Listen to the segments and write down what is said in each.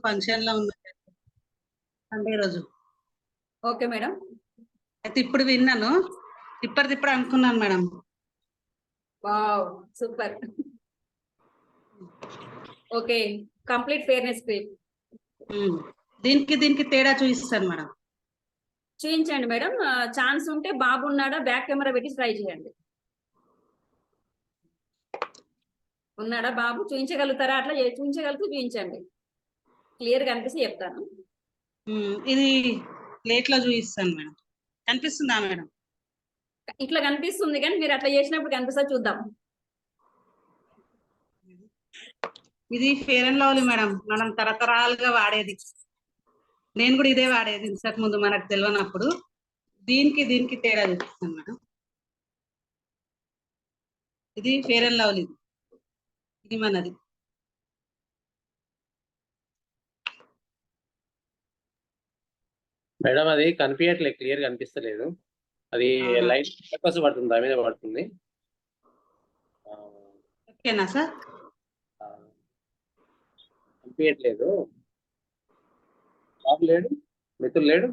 Function లో ఉన్న Sunday రోజు. Okay madam. అయితే ఇప్పుడు విన్నాను, ఇప్పటిదిప్పుడు అనుకున్నాను madam. Wow super. Okay, complete fairness cream. దీనికి తేడా చూపిస్తాను మేడం. చూపించండి మేడం. ఛాన్స్ ఉంటే బాబు ఉన్నాడా బ్యాక్ కెమెరా పెట్టి ట్రై చేయండి. ఉన్నాడా బాబు? చూపించగలుగుతారా? అట్లా చూపించగలిగితే చూపించండి, క్లియర్ గా అనిపిస్తే చెప్తాను. ఇది ప్లేట్ లో చూపిస్తాను మేడం. కనిపిస్తుందా మేడం? ఇట్లా కనిపిస్తుంది, కానీ మీరు అట్లా చేసినప్పుడు కనిపిస్తా చూద్దాం. ఇది ఫేర్ అండ్ లవ్లీ మేడం, మనం తరతరాలుగా వాడేది. నేను కూడా ఇదే వాడేది ఇంతకు ముందు, మనకు తెలియనప్పుడు. దీనికి తేడా చూపిస్తాను మేడం. ఇది ఫేర్ అండ్ లవ్లీ, ఇది మనది. మేడం అది కనిపించట్లేదు, క్లియర్ కనిపిస్తలేదు. అది లైట్ ఫోకస్ పడుతుంది, దాని మీద పడుతుంది. ఓకేనా సార్? కనిపించట్లేదు. బాబు లేడు, మిత్రులు లేడు.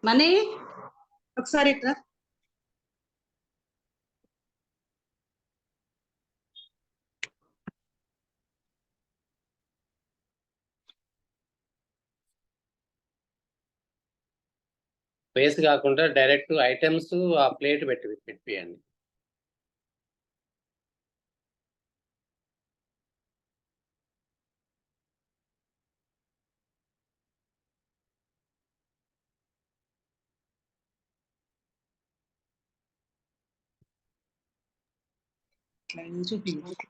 మనీ ఒకసారి ఇట్లా ఫేస్ కాకుండా డైరెక్ట్ ఐటమ్స్ ఆ ప్లేట్ పెట్టియండి. చూపించండి.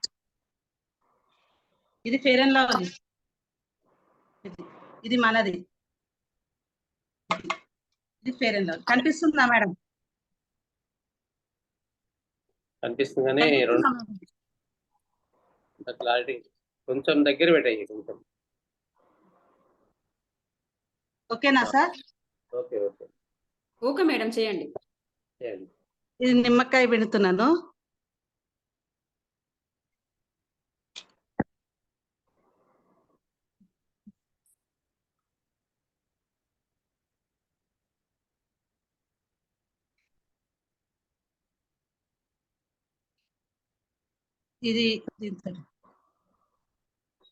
ఇది ఫేర్ అండ్ లవ్లీ, ఇది మనది. ఇది ఫేర్ అండ్ లవ్లీ. కనిపిస్తుందా మేడం? కనిపిస్తుంది, కానీ క్లారిటీ కొంచెం దగ్గర పెట్టాయి కొంచెం. ఓకేనా sir? Okay okay okay madam, చేయండి. ఇది నిమ్మకాయ పెడుతున్నాను.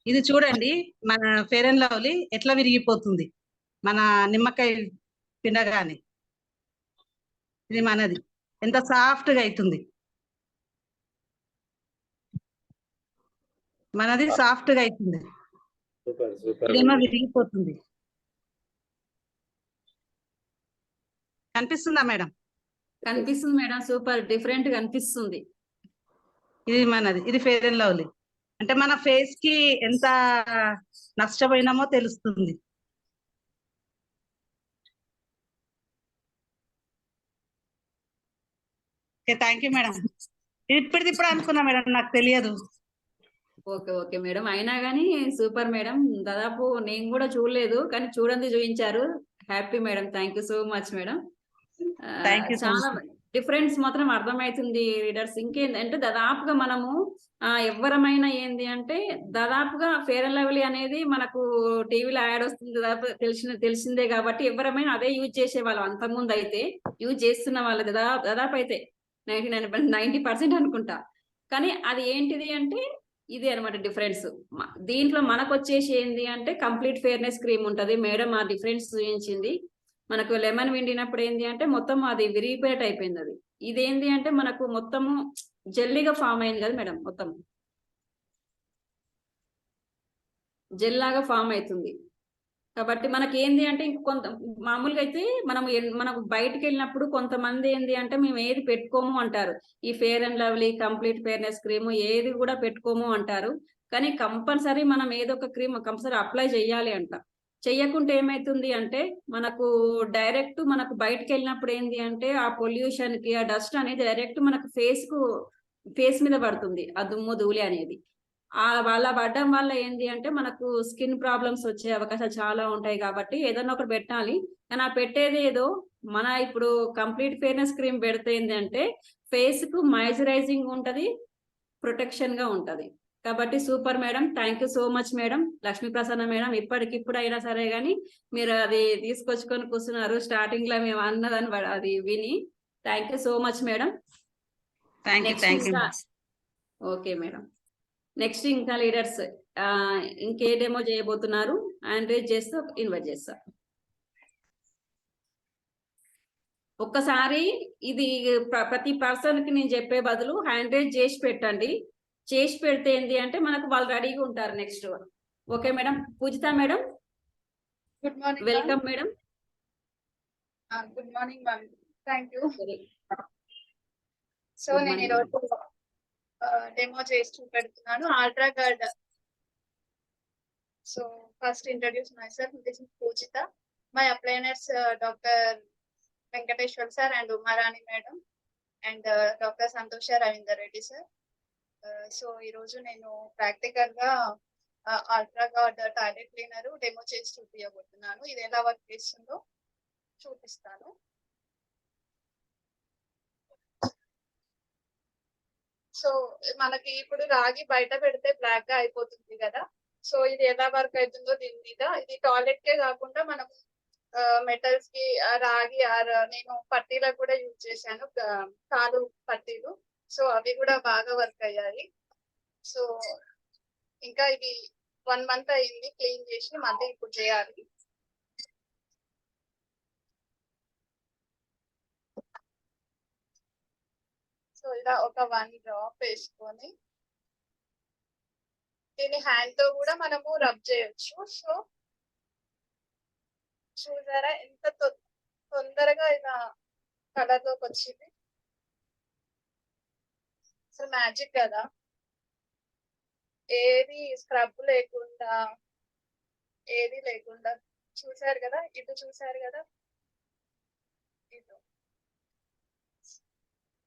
ఇది చూడండి, మన ఫేర్ అండ్ లవ్లీ ఎట్లా విరిగిపోతుంది మన నిమ్మకాయ పిండగానే. ఇది మనది, ఎంత సాఫ్ట్ గా అవుతుంది. మనది సాఫ్ట్ గా అవుతుంది, ఇదేమో విరిగిపోతుంది. కనిపిస్తుందా మేడం? కనిపిస్తుంది మేడం, సూపర్ డిఫరెంట్ గా అనిపిస్తుంది. ఇది మనది, ఇది ఫేర్ అండ్ లవ్లీ. అంటే మన ఫేస్ కి ఎంత నష్టపోయినామో తెలుస్తుంది. Okay, thank you madam. ఇప్పుడు అనుకున్నా మేడం, నాకు తెలియదు. ఓకే ఓకే మేడం, అయినా కానీ సూపర్ మేడం. దాదాపు నేను కూడా చూడలేదు, కానీ చూడండి చూపించారు. Happy madam, thank you so much madam. చాలా డిఫరెన్స్ మాత్రం అర్థమవుతుంది రీడర్స్. ఇంకేంటంటే దాదాపుగా మనము ఎవరమైనా ఏంది అంటే దాదాపుగా ఫేర్ అండ్ లవ్లీ అనేది మనకు టీవీలో యాడ్ వస్తుంది, దాదాపు తెలిసిందే కాబట్టి ఎవరమైనా అదే యూజ్ చేసే వాళ్ళం. అంతకుముందు అయితే యూజ్ చేస్తున్న వాళ్ళు దాదాపు అయితే 90% అనుకుంటా. కానీ అది ఏంటిది అంటే ఇది అనమాట డిఫరెన్స్. దీంట్లో మనకు వచ్చేసి ఏంది అంటే కంప్లీట్ ఫేర్నెస్ క్రీమ్ ఉంటది మేడం. ఆ డిఫరెన్స్ చూపించింది. మనకు లెమన్ విండినప్పుడు ఏంది అంటే మొత్తం అది విరిగిపోయేట్ అయిపోయింది. అది ఇదేంది అంటే మనకు మొత్తము జెల్లీగా ఫామ్ అయింది కదా మేడం, మొత్తం జెల్ లాగా ఫామ్ అవుతుంది. కాబట్టి మనకి ఏంది అంటే కొంత మామూలుగా అయితే మనకు బయటకు వెళ్ళినప్పుడు కొంతమంది ఏంది అంటే మేము ఏది పెట్టుకోము అంటారు. ఈ fair and lovely complete fairness cream ఏది కూడా పెట్టుకోము అంటారు. కానీ కంపల్సరీ మనం ఏదో ఒక క్రీమ్ కంపల్సరీ అప్లై చేయాలి అంట. చెయ్యకుంటే ఏమైతుంది అంటే మనకు డైరెక్ట్ మనకు బయటకు వెళ్ళినప్పుడు ఏంది అంటే ఆ పొల్యూషన్ కి ఆ డస్ట్ అనేది డైరెక్ట్ మనకు ఫేస్ మీద పడుతుంది, ఆ దుమ్ము ధూళి అనేది. వాళ్ళ పడడం వల్ల ఏంది అంటే మనకు స్కిన్ ప్రాబ్లమ్స్ వచ్చే అవకాశాలు చాలా ఉంటాయి. కాబట్టి ఏదన్నా ఒకటి పెట్టాలి. కానీ ఆ పెట్టేది ఏదో మన ఇప్పుడు కంప్లీట్ ఫేర్నెస్ క్రీమ్ పెడితే ఏంటి అంటే ఫేస్ కు మాయిశ్చరైజింగ్ ఉంటది, ప్రొటెక్షన్ గా ఉంటది. కాబట్టి super madam, thank you so much madam. Lakshmi Prasanna madam, ఇప్పటికిప్పుడు అయినా సరే గానీ మీరు అది తీసుకొచ్చుకొని కూర్చున్నారు. స్టార్టింగ్ లో మేము అన్నదని అది విని thank you so much madam. Thank you. Okay madam. Next ఇంకా లీడర్స్ ఇంకే డెమో చేయబోతున్నారు? హ్యాండ్ రేజ్ చేస్తూ ఇన్వైట్ చేస్తా. ఒక్కసారి ఇది ప్రతి పర్సన్ కి నేను చెప్పే బదులు హ్యాండ్ రేజ్ చేసి పెట్టండి. చేసి పెడితే ఏంటి అంటే మనకు వాళ్ళు రెడీగా ఉంటారు next. Okay madam. Pujitha madam, good morning. Welcome madam. Good morning ma'am. Thank you. So Good నేను morning. ఈరోజు డెమో చేసి చూపెడుతున్నాను ultra guard. So first introduce myself. This is Pujitha. My upliners doctor Venkateshwar sir and Umarani madam and doctor Santosha Ravinder Reddy sir. So ఈరోజు నేను practical గా ultra guard toilet cleaner demo చేసి చూపించబోతున్నాను. ఇది ఎలా వర్క్ చేస్తుందో చూపిస్తాను. సో మనకి ఇప్పుడు రాగి బయట పెడితే బ్లాక్ గా అయిపోతుంది కదా. సో ఇది ఎలా వర్క్ అవుతుందో దీని మీద. ఇది టాయిలెట్ కే కాకుండా మనం మెటల్స్ కి రాగి నేను పట్టీలకు కూడా యూజ్ చేశాను, కాలు పట్టీలు. సో అవి కూడా బాగా వర్క్ అయ్యాయి. సో ఇంకా ఇది 1 month అయింది క్లీన్ చేసి, మళ్ళీ ఇప్పుడు చేయాలి. సో ఇలా ఒక 1 డ్రాప్ వేసుకొని దీన్ని హ్యాండ్ తో కూడా మనము రబ్ చేయొచ్చు. సో చూసారా ఎంత తొందరగా ఇలా కలర్ లోకి వచ్చింది. అసలు మ్యాజిక్ కదా. ఏది స్క్రబ్ లేకుండా, ఏది లేకుండా చూసారు కదా. ఇటు చూసారు కదా, ఇటు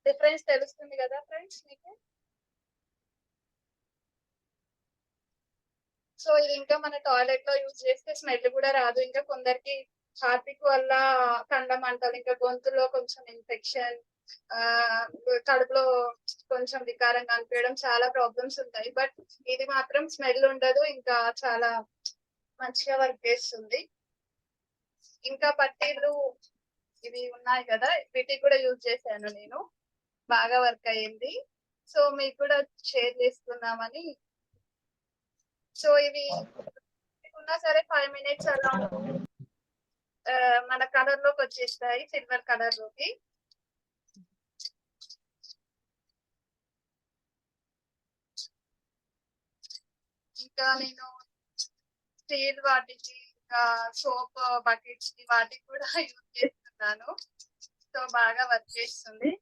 డిఫరెన్స్ తెలుస్తుంది కదా ఫ్రెండ్స్ మీకు. సో ఇది ఇంకా మన టాయిలెట్ లో యూజ్ చేస్తే స్మెల్ కూడా రాదు. ఇంకా కొందరికి హార్పిక్ వల్ల కండ మంటలు, ఇంకా గొంతులో కొంచెం ఇన్ఫెక్షన్, కడుపులో కొంచెం వికారంగా అనిపించడం, చాలా ప్రాబ్లమ్స్ ఉంటాయి. బట్ ఇది మాత్రం స్మెల్ ఉండదు, ఇంకా చాలా మంచిగా వర్క్ చేస్తుంది. ఇంకా పట్టీలు ఇవి ఉన్నాయి కదా, వీటికి కూడా యూజ్ చేశాను నేను, బాగా వర్క్ అయ్యింది. సో మీకు కూడా షేర్ చేసుకుందామని. సో ఇవి ఉన్నా సరే 5 minutes అలా మన కలర్ లోకి వచ్చేస్తాయి, సిల్వర్ కలర్ లోకి. ఇంకా నేను స్టీల్ వాటికి, ఇంకా సోప్ బకెట్స్ కి, వాటికి కూడా యూజ్ చేస్తున్నాను. సో బాగా వర్క్ చేస్తుంది.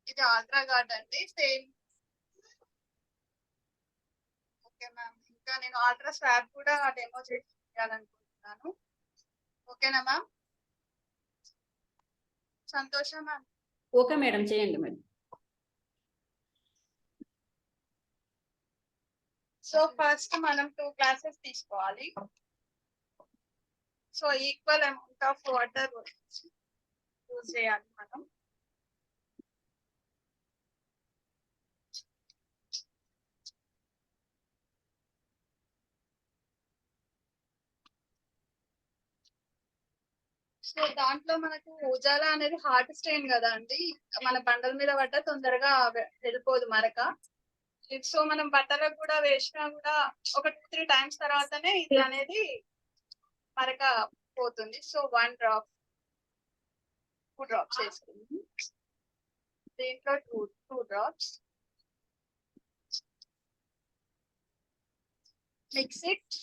ఇది అల్ట్రా గార్డ్ అండి, సేమ్. Okay ma'am. ఇంకా నేను అల్ట్రా స్వాబ్ కూడా డెమో చేసి చేయాలనుకుంటున్నాను. ఓకేనా మ్యామ్? సంతోష మ్యామ్. ఓకే మేడం, చేయండి మేడం. సో ఫస్ట్ మనం 2 glasses తీసుకోవాలి. So equal amount of water use చేయాలి మనం. సో దాంట్లో మనకు ఉజాలా అనేది హార్ట్ స్టెయిన్ కదా అండి, మన బండల మీద పడ్డ తొందరగా వెళ్ళిపోదు మరక. సో మనం బట్టలకు కూడా వేసినా కూడా ఒక 2-3 times తర్వాతనే ఇది అనేది మరక పోతుంది. సో 1 drop 2 drops వేసుకుంది. దీంట్లో 2 drops. Mix it.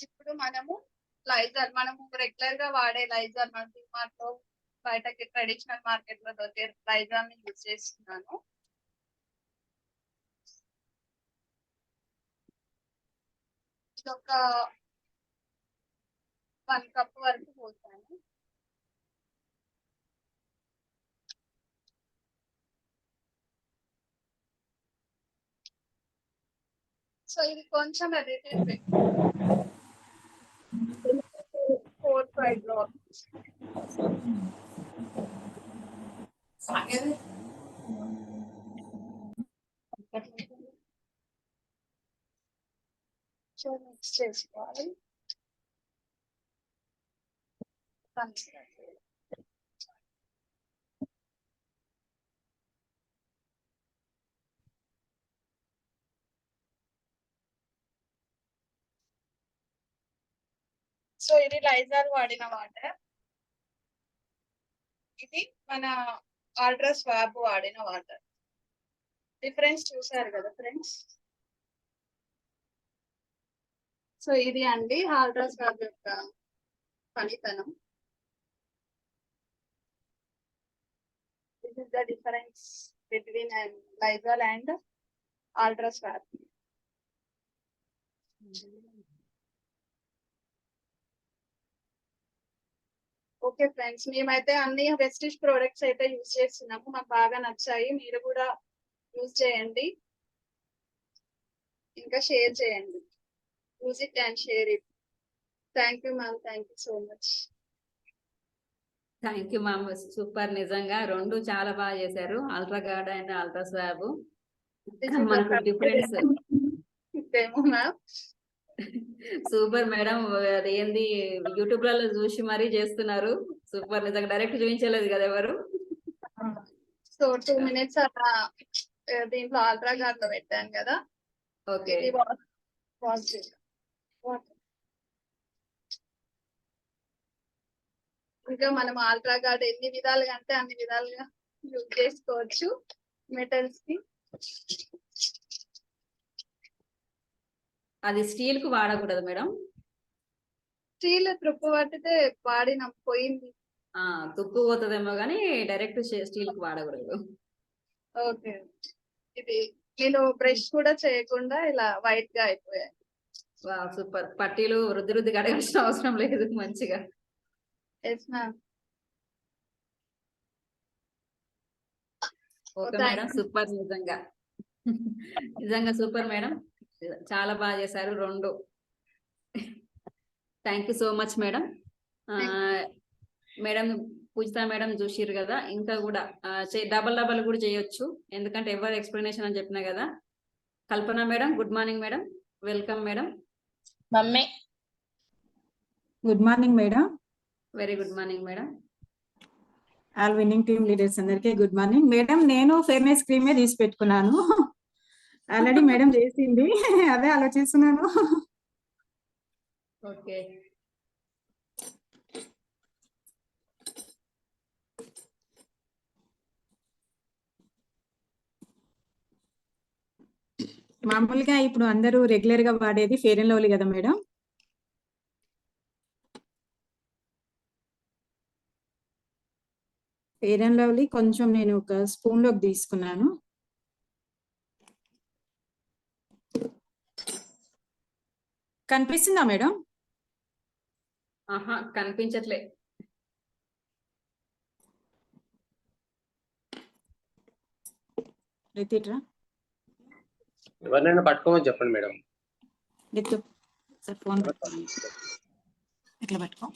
ఇప్పుడు మనము లైజర్, మనము రెగ్యులర్ గా వాడే లైజర్, మన డిమార్ట్ లో బయటకి ట్రెడిషనల్ మార్కెట్ లో దొరికే లైజర్ ని యూజ్ చేస్తున్నాను. ఇది ఒక 1 cup వరకు పోసాను. సో ఇది కొంచెం edited Right, Lord. So mix చేసుకోవాలి. సో ఇది లైజాల్ వాడిన వాటర్, ఇది మన అల్ట్రా స్వాబ్ వాడిన వాటర్. డిఫరెన్స్ చూసారు కదా ఫ్రెండ్స్. సో ఇది అండి అల్ట్రా స్వాబ్ యొక్క పనితనం. This is the difference between Lysol and ultra swab. Okay friends, మేమైతే అన్ని వెస్టిజ్ ప్రొడక్ట్స్ అయితే యూజ్ చేస్తున్నాము, మాకు బాగా నచ్చాయి. మీరు కూడా యూజ్ చేయండి, ఇంకా షేర్ చేయండి. Use it and share it. Thank you ma'am, thank you so much. Thank you ma'am, super. నిజంగా రెండు చాలా బాగా చేశారు, ultra gourd and ultra swab. మనకు డిఫరెన్స్ ఏమో మ్యామ్. సూపర్ మేడం, అదేంది యూట్యూబ్ లలో చూసి మరీ చేస్తున్నారు. సూపర్, నిజంగా డైరెక్ట్ చూపించలేదు కదా ఎవరు. సో 2 minutes అలా దీంట్లో అల్ట్రా గార్డ్ లో పెట్టాను కదా. ఓకే, ఇంకా మనం అల్ట్రా గార్డ్ ఎన్ని విధాలుగా అంటే అన్ని విధాలుగా యూజ్ చేసుకోవచ్చు మెటల్స్ కి. అది స్టీల్ కు వాడకూడదు మేడం. స్టీల్ తుప్పు పట్టితే వాడిన పోయింది. తుప్పు పోతుందేమో కానీ డైరెక్ట్ స్టీల్ కు వాడకూడదు. ఓకే, ఇది నేను బ్రష్ కూడా చేయకుండా ఇలా వైట్ గా అయిపోయాయి. సూపర్, పట్టీలు రుద్ది రుద్ది కడగాల్సిన అవసరం లేదు, మంచిగా. Yes ma'am. Okay madam, super. నిజంగా నిజంగా సూపర్ మేడం, చాలా బాగా చేశారు రెండు. Thank you so much madam. Madam Pujitha madam చూసిరు కదా, ఇంకా కూడా డబల్ కూడా చేయొచ్చు, ఎందుకంటే ఎవరు ఎక్స్ప్లెనేషన్ అని చెప్పినా కదా. Kalpana madam, good morning madam, welcome madam. Mummy good morning madam. Very good morning madam. All winning team leaders అందరికీ గుడ్ మార్నింగ్ మేడం. నేను ఫేర్నెస్ క్రీమే తీసి పెట్టుకున్నాను, ఆల్రెడీ మేడం చేసింది, అదే ఆలోచిస్తున్నాను. ఓకే, మామూలుగా ఇప్పుడు అందరూ రెగ్యులర్ గా వాడేది ఫెయిర్ అండ్ లవ్లీ కదా మేడం. ఫెయిర్ అండ్ లవ్లీ కొంచెం నేను ఒక స్పూన్ లోకి తీసుకున్నాను. కనిపిస్తుందా మేడం? కనిపించట్లే. రిపీట్ రా, ఎవరినైనా పట్టుకోమని చెప్పండి మేడం. సార్ ఫోన్ ఇట్లా పట్టుకో.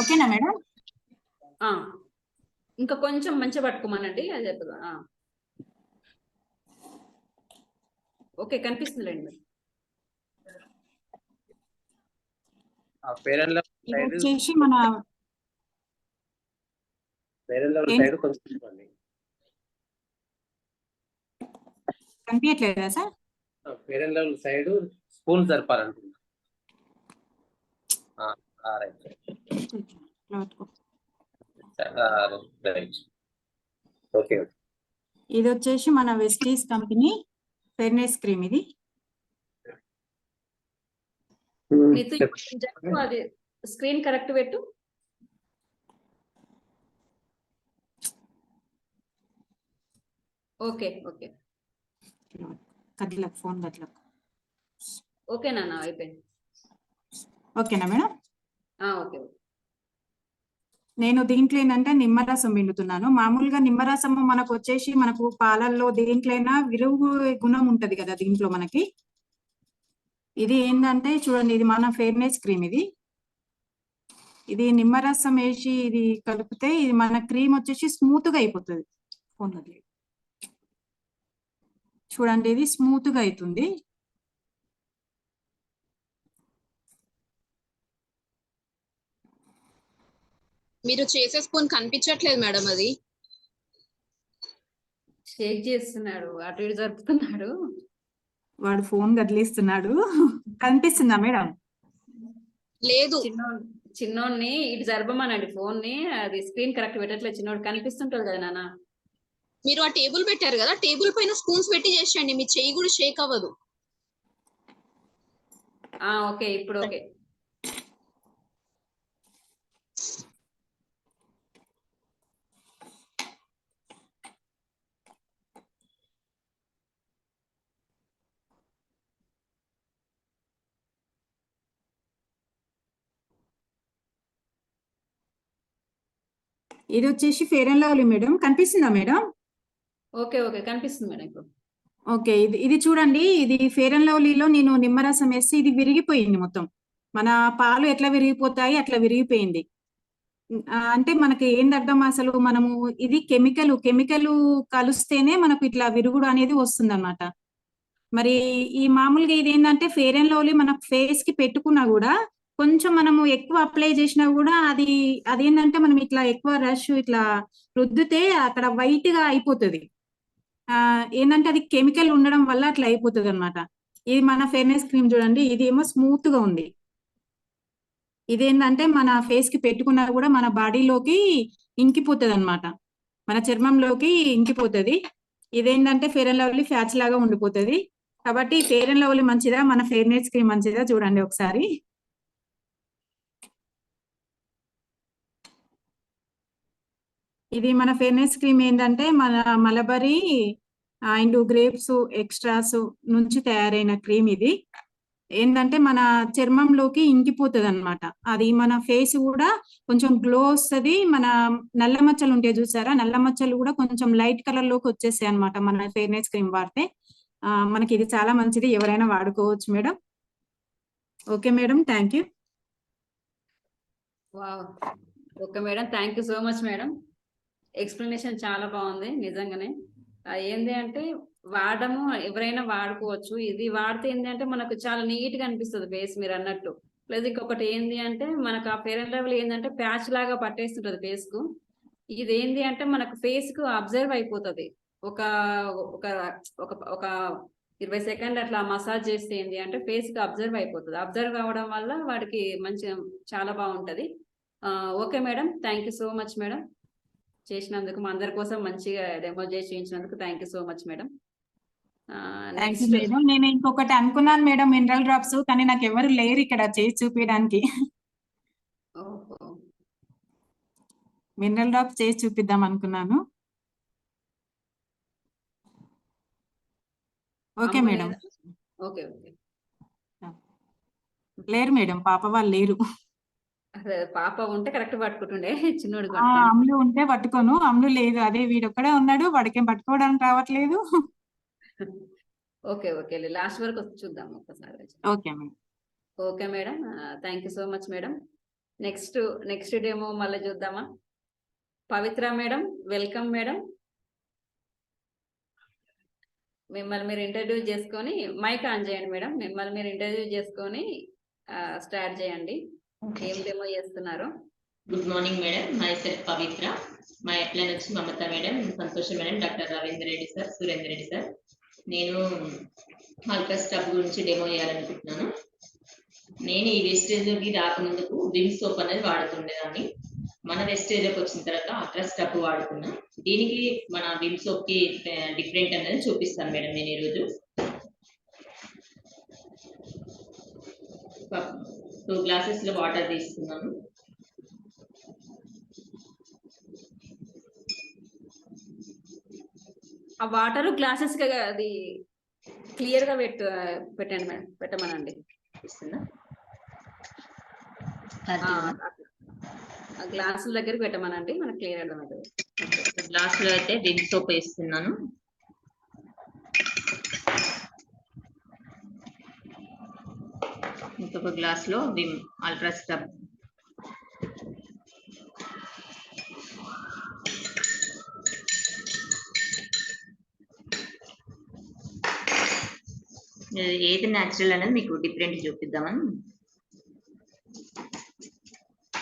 ఓకేనా మేడం? ఇంకా కొంచెం మంచిగా పట్టుకోమనండి, అది చెప్తా. ఓకే, కనిపిస్తుందిలేండి. వచ్చేసి మన సైడ్ కొంచెం చూడండి. కనిపించట్లేదా sir? Fair and lovely side spoon జరపాలనుకుంటున్నా. ఓకే, ఇది వచ్చేసి మన వెస్టీస్ కంపెనీ ఫెయిర్నెస్ క్రీమ్. ఇది అది స్క్రీన్ కరెక్ట్ పెట్టు. ఓకే ఓకే కట్లకు ఫోన్ కట్లకు. ఓకేనా, అయిపోయింది. ఓకేనా మేడం? ఓకే. నేను దీంట్లో ఏంటంటే నిమ్మరసం పిండుతున్నాను. మామూలుగా నిమ్మరసము మనకు వచ్చేసి మనకు పాలల్లో దేంట్లైనా విరుగు గుణం ఉంటది కదా దీంట్లో మనకి. ఇది ఏంటంటే చూడండి, ఇది మన ఫెయిర్నెస్ క్రీమ్. ఇది నిమ్మరసం వేసి ఇది కలిపితే ఇది మన క్రీమ్ వచ్చేసి స్మూత్ గా అయిపోతుంది. చూడండి, ఇది స్మూత్ గా అవుతుంది. మీరు చేసే స్పూన్ కనిపించట్లేదు మేడం, అది షేక్ చేస్తున్నాడు, అటు ఇటు జరుపుతున్నాడు. వాడు ఫోన్ కదిలిస్తున్నాడు. కనిపిస్తుందా మేడం? లేదు. చిన్నోడిని ఇటు జరపమనండి ఫోన్ ని, అది స్క్రీన్ కరెక్ట్ పెట్టట్లేదు. చిన్నోడు కనిపిస్తుంటాడు కదా నాన్న. మీరు ఆ టేబుల్ పెట్టారు కదా, టేబుల్ పైన స్పూన్స్ పెట్టి చేసేయండి, మీ చెయ్యి కూడా షేక్ అవ్వదు. ఓకే, ఇప్పుడు ఓకే. ఇది వచ్చేసి ఫెయిర్ అండ్ లవ్లీ మేడం. కనిపిస్తుందా మేడం? ఓకే ఓకే, కనిపిస్తుంది మేడం ఇప్పుడు. ఓకే, ఇది చూడండి, ఇది ఫెయిర్ అండ్ లవ్లీలో నేను నిమ్మరసం వేసి ఇది విరిగిపోయింది మొత్తం. మన పాలు ఎట్లా విరిగిపోతాయి అట్లా విరిగిపోయింది. అంటే మనకి ఏంది అర్థం, అసలు మనము ఇది కెమికల్ కలుస్తేనే మనకు ఇట్లా విరుగుడు అనేది వస్తుంది అన్నమాట. మరి ఈ మామూలుగా ఇది ఏంటంటే ఫెయిర్ అండ్ లవ్లీ మన ఫేస్ కి పెట్టుకున్నా కూడా కొంచెం మనము ఎక్కువ అప్లై చేసినా కూడా అదేంటంటే మనం ఇట్లా ఎక్కువ రష్ ఇట్లా రుద్దితే అక్కడ వైట్ గా అయిపోతుంది. ఏంటంటే అది కెమికల్ ఉండడం వల్ల అట్లా అయిపోతుంది అనమాట. ఇది మన ఫెయిర్నెస్ క్రీమ్ చూడండి, ఇది ఏమో స్మూత్ గా ఉంది. ఇదేంటంటే మన ఫేస్ కి పెట్టుకున్నా కూడా మన బాడీలోకి ఇంకిపోతుంది అనమాట, మన చర్మంలోకి ఇంకిపోతుంది. ఇదేంటంటే ఫెయిర్ అండ్ లవ్లీ ఫ్యాచ్ లాగా ఉండిపోతుంది. కాబట్టి ఫెయిర్ అండ్ లవ్లీ మంచిదా, మన ఫెయిర్నెస్ క్రీమ్ మంచిదా చూడండి ఒకసారి. ఇది మన ఫెయిర్నెస్ క్రీమ్ ఏంటంటే మన మలబరీ అండ్ గ్రేప్స్ ఎక్స్ట్రాస్ నుంచి తయారైన క్రీమ్. ఇది ఏంటంటే మన చర్మంలోకి ఇంకిపోతుంది అనమాట. అది మన ఫేస్ కూడా కొంచెం గ్లో వస్తుంది. మన నల్ల మచ్చలు ఉంటాయి చూసారా, నల్ల మచ్చలు కూడా కొంచెం లైట్ కలర్ లోకి వచ్చేసాయి అనమాట మన ఫెయిర్నెస్ క్రీమ్ వాడితే. మనకి ఇది చాలా మంచిది, ఎవరైనా వాడుకోవచ్చు madam. Okay madam, thank you. Okay madam, thank you so much madam. Explanation చాలా బాగుంది నిజంగానే. ఏంది అంటే వాడము ఎవరైనా వాడుకోవచ్చు. ఇది వాడితే ఏంటి అంటే మనకు చాలా నీట్ గా అనిపిస్తుంది ఫేస్ మీరు అన్నట్టు. ప్లస్ ఇంకొకటి ఏంది అంటే మనకు ఆ ఫెయిర్ అండ్ లవ్లీ ఏంటంటే ప్యాచ్ లాగా పట్టేస్తుంటది ఫేస్ కు. ఇది ఏంది అంటే మనకు ఫేస్ కు అబ్జర్వ్ అయిపోతుంది. ఒక ఒక ఒక ఒక 20 సెకండ్ అట్లా మసాజ్ చేస్తే ఏంటి అంటే ఫేస్ కి అబ్జర్వ్ అయిపోతుంది. అబ్జర్వ్ అవ్వడం వల్ల వాడికి మంచిగా చాలా బాగుంటది. Okay madam, thank you so much madam. చేసినందుకు మా అందరి కోసం మంచిగా డెమో చేసి చూపించినందుకు thank you so much madam. నేను ఇంకొకటి అనుకున్నాను మేడం, మినరల్ డ్రాప్స్, కానీ నాకు ఎవరు లేరు ఇక్కడ చేసి చూపించడానికి. మినరల్ డ్రాప్స్ చేసి చూపిద్దాం అనుకున్నాను. Okay madam. ఓకే ఓకే, లేరు మేడం, పాప వాళ్ళు లేరు. అదే పాప ఉంటే కరెక్ట్ పట్టుకుంటుండే, చిన్నోడు అమ్ములు ఉంటే పట్టుకోను, అమ్ములు లేదు. అదే వీడొక్కడే ఉన్నాడు, వాడికేం పట్టుకోవడానికి రావట్లేదు. ఓకే ఓకే, లాస్ట్ వరకు చూద్దాం ఒక్కసారి. Okay madam. Okay madam, thank you so much madam. Next demo మళ్ళీ చూద్దామా. Pavitra madam, welcome madam. మిమ్మల్ని మీరు ఇంట్రడ్యూస్ చేసుకొని మైక్ ఆన్ చేయండి మేడం. మిమ్మల్ని మీరు ఇంట్రడ్యూస్ చేసుకొని స్టార్ట్ చేయండి. ఏం డెమో చేస్తున్నారు? Good morning madam, myself Pavitra. మా అప్లైన్ వచ్చి Mamata madam, Santosha madam, doctor Ravindra Reddy sir, Surendra Reddy sir. నేను అల్ట్రా స్టబ్ గురించి డెమో చేయాలనుకుంటున్నాను. నేను ఈ వెస్టేజ్లోకి రాకముందుకు విమ్ సోప్ అనేది వాడుతుండేదాన్ని. మన వెస్టేజ్లోకి వచ్చిన తర్వాత అల్ట్రా స్టబ్ వాడుతున్నా. దీనికి మన విమ్ సోప్ కి డిఫరెంట్ అనేది చూపిస్తాను మేడం నేను ఈరోజు. 2 గ్లాసెస్ లో వాటర్ తీసుకున్నాను. ఆ వాటర్ గ్లాసెస్ అది క్లియర్ గా పెట్టండి మేడం, పెట్టమనండి. గ్లాసుల దగ్గర పెట్టమనండి, మనకు క్లియర్ అర్థమవుతుంది. గ్లాస్ లో అయితే విమ్ సోప్ వేస్తున్నాను. ఒక గ్లాస్ లో విమ్ అల్ట్రా స్క్రబ్. ఏది న్యాచురల్ అనేది మీకు డిఫరెంట్ చూపిద్దామని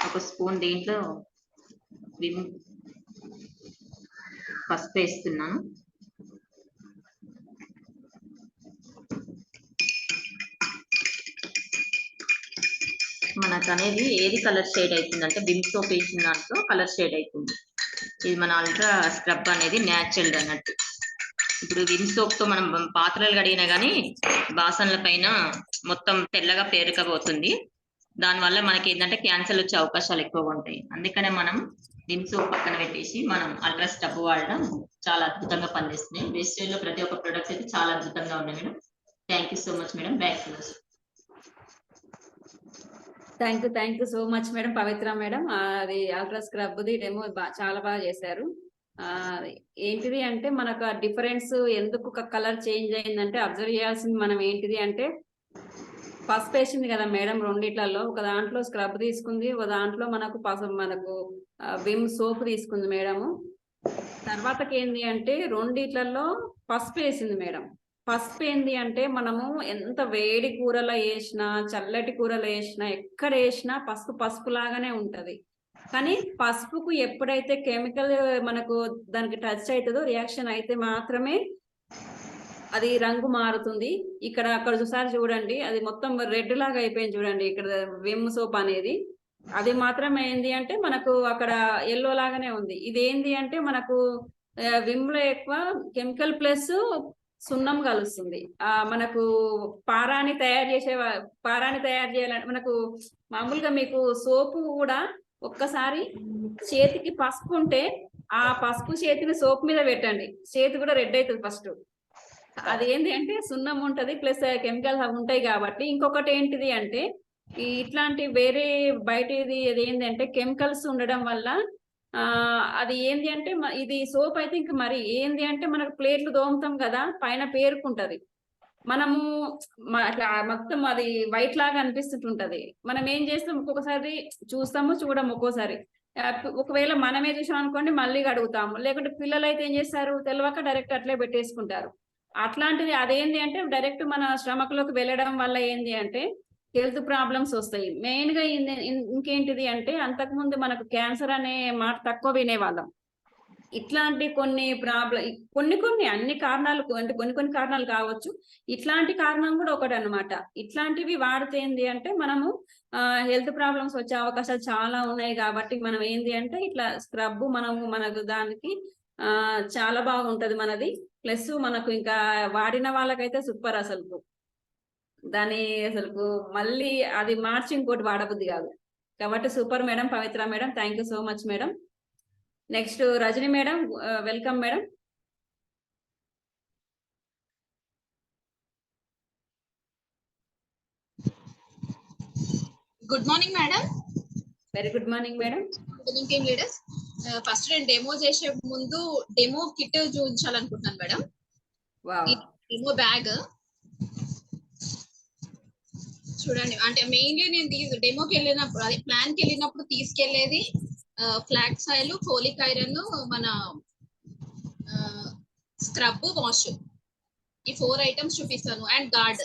ఒక స్పూన్ దీంట్లో విమ్ పసుపు వేస్తున్నాను. మనకు అనేది ఏది కలర్ షేడ్ అవుతుందంటే విమ్ సోప్ వేసిన దాంట్లో కలర్ షేడ్ అవుతుంది. ఇది మన అల్ట్రా స్క్రబ్ అనేది న్యాచురల్ అన్నట్టు. ఇప్పుడు విమ్ సోప్ తో మనం పాత్రలు కడిగినా కానీ బాసనల పైన మొత్తం తెల్లగా పేరుకపోతుంది. దానివల్ల మనకి ఏంటంటే క్యాన్సర్ వచ్చే అవకాశాలు ఎక్కువగా ఉంటాయి. అందుకనే మనం విమ్ సోప్ పక్కన పెట్టేసి మనం అల్ట్రా స్క్రబ్ వాడడం చాలా అద్భుతంగా పనిచేస్తుంది. వేస్టేజ్ లో ప్రతి ఒక్క ప్రొడక్ట్స్ అయితే చాలా అద్భుతంగా ఉన్నాయి madam. Thank you so much madam. Back to thank you so much madam Pavitra madam. అది అల్ట్రా స్క్రబ్ ది డెమో చాలా బాగా చేశారు. ఏంటిది అంటే మనకు ఆ డిఫరెన్స్ ఎందుకు కలర్ చేంజ్ అయిందంటే అబ్జర్వ్ చేయాల్సింది మనం ఏంటిది అంటే పసుపు వేసింది కదా మేడం రెండిట్లలో. ఒక దాంట్లో స్క్రబ్ తీసుకుంది, ఒక దాంట్లో మనకు విమ్ సోప్ తీసుకుంది మేడము. తర్వాతకి ఏంది అంటే రెండిట్లలో పసుపు వేసింది మేడం. పసుపు ఏంది అంటే మనము ఎంత వేడి కూరలో వేసినా చల్లటి కూరలో వేసినా ఎక్కడ వేసినా పసుపు లాగానే ఉంటది. కానీ పసుపుకు ఎప్పుడైతే కెమికల్ మనకు దానికి టచ్ అవుతుందో రియాక్షన్ అయితే మాత్రమే అది రంగు మారుతుంది. అక్కడ చూసారు చూడండి, అది మొత్తం రెడ్ లాగా అయిపోయింది చూడండి. ఇక్కడ విమ్ సోప్ అనేది అది మాత్రం ఏంది అంటే మనకు అక్కడ ఎల్లో లాగానే ఉంది. ఇదేంది అంటే మనకు విమ్ లో ఎక్కువ కెమికల్ ప్లస్ సున్నం కలుస్తుంది. మనకు పారాని తయారు చేయాలంటే మనకు మామూలుగా మీకు సోపు కూడా ఒక్కసారి చేతికి పసుపు ఉంటే ఆ పసుపు చేతిని సోప్ మీద పెట్టండి, చేతి కూడా రెడ్ అవుతుంది ఫస్ట్. అది ఏంటి అంటే సున్నం ఉంటది ప్లస్ కెమికల్స్ అవి ఉంటాయి కాబట్టి. ఇంకొకటి ఏంటిది అంటే ఇట్లాంటి వేరే బయటది ఏంటి అంటే కెమికల్స్ ఉండడం వల్ల అది ఏంది అంటే ఇది సోప్ అయితే ఇంకా మరి ఏంది అంటే మనకు ప్లేట్లు దోముతాం కదా పైన పేరుకుంటది, మనము మొత్తం అది వైట్ లాగా అనిపిస్తుంటది. మనం ఏం చేస్తాం ఒక్కొక్కసారి చూస్తాము చూడము, ఒక్కోసారి ఒకవేళ మనమే చూసాం అనుకోండి మళ్ళీ అడుగుతాము. లేకుంటే పిల్లలు అయితే ఏం చేస్తారు తెలియక డైరెక్ట్ అట్లే పెట్టేసుకుంటారు. అట్లాంటిది అదేంటి అంటే డైరెక్ట్ మన స్టమక్లోకి వెళ్ళడం వల్ల ఏంది అంటే హెల్త్ ప్రాబ్లమ్స్ వస్తాయి. మెయిన్ గా ఇంకేంటిది అంటే అంతకుముందు మనకు క్యాన్సర్ అనే మాట తక్కువ వినేవాళ్ళం. ఇట్లాంటి కొన్ని అన్ని కారణాలు అంటే కొన్ని కారణాలు కావచ్చు, ఇట్లాంటి కారణం కూడా ఒకటి అన్నమాట. ఇట్లాంటివి వాడితే ఏంది అంటే మనము హెల్త్ ప్రాబ్లమ్స్ వచ్చే అవకాశాలు చాలా ఉన్నాయి. కాబట్టి మనం ఏంది అంటే ఇట్లా స్క్రబ్ మనకు దానికి చాలా బాగుంటది మనది. ప్లస్ మనకు ఇంకా వాడిన వాళ్ళకైతే సూపర్ అసలు మళ్ళీ అది మార్చి ఇంకోటి వాడబుద్ది కాదు. కాబట్టి super madam Pavitra madam. Thank you so much madam. Next Rajani madam, welcome madam. Good morning madam. Very good morning madam. Team leaders, first నేను డెమో చేసే ముందు డెమో కిట్ చూపించాలనుకుంటున్నాను మేడం. డెమో బ్యాగ్ చూడండి. అంటే మెయిన్లీ నేను డెమోకి వెళ్ళినప్పుడు అదే ప్లాన్ కి వెళ్ళినప్పుడు తీసుకెళ్లేది ఫ్లాక్స్ ఆయిల్, ఫోలిక్ ఐరన్, మన స్క్రబ్, వాష్, ఈ 4 ఐటమ్స్ చూపిస్తాను. And guard.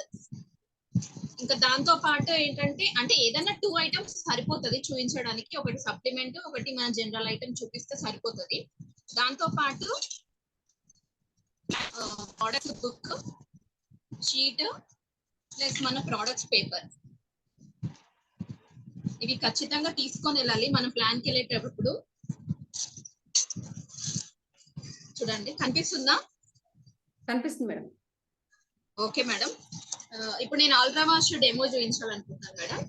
ఇంకా దాంతో పాటు ఏంటంటే అంటే ఏదైనా 2 ఐటమ్స్ సరిపోతుంది చూపించడానికి. ఒకటి సప్లిమెంట్, ఒకటి మన జనరల్ ఐటమ్ చూపిస్తే సరిపోతుంది. దాంతో పాటు ప్రోడక్ట్ బుక్, షీట్ ప్లస్ మన ప్రోడక్ట్స్ పేపర్, ఇవి ఖచ్చితంగా తీసుకొని వెళ్ళాలి మనం ప్లాన్ కి వెళ్ళేటప్పుడు. చూడండి, కనిపిస్తుందా? కనిపిస్తుంది మేడం. Okay madam. ఇప్పుడు నేను అల్ట్రా వాష్ డెమో చూపించాలనుకుంటున్నాను మేడం.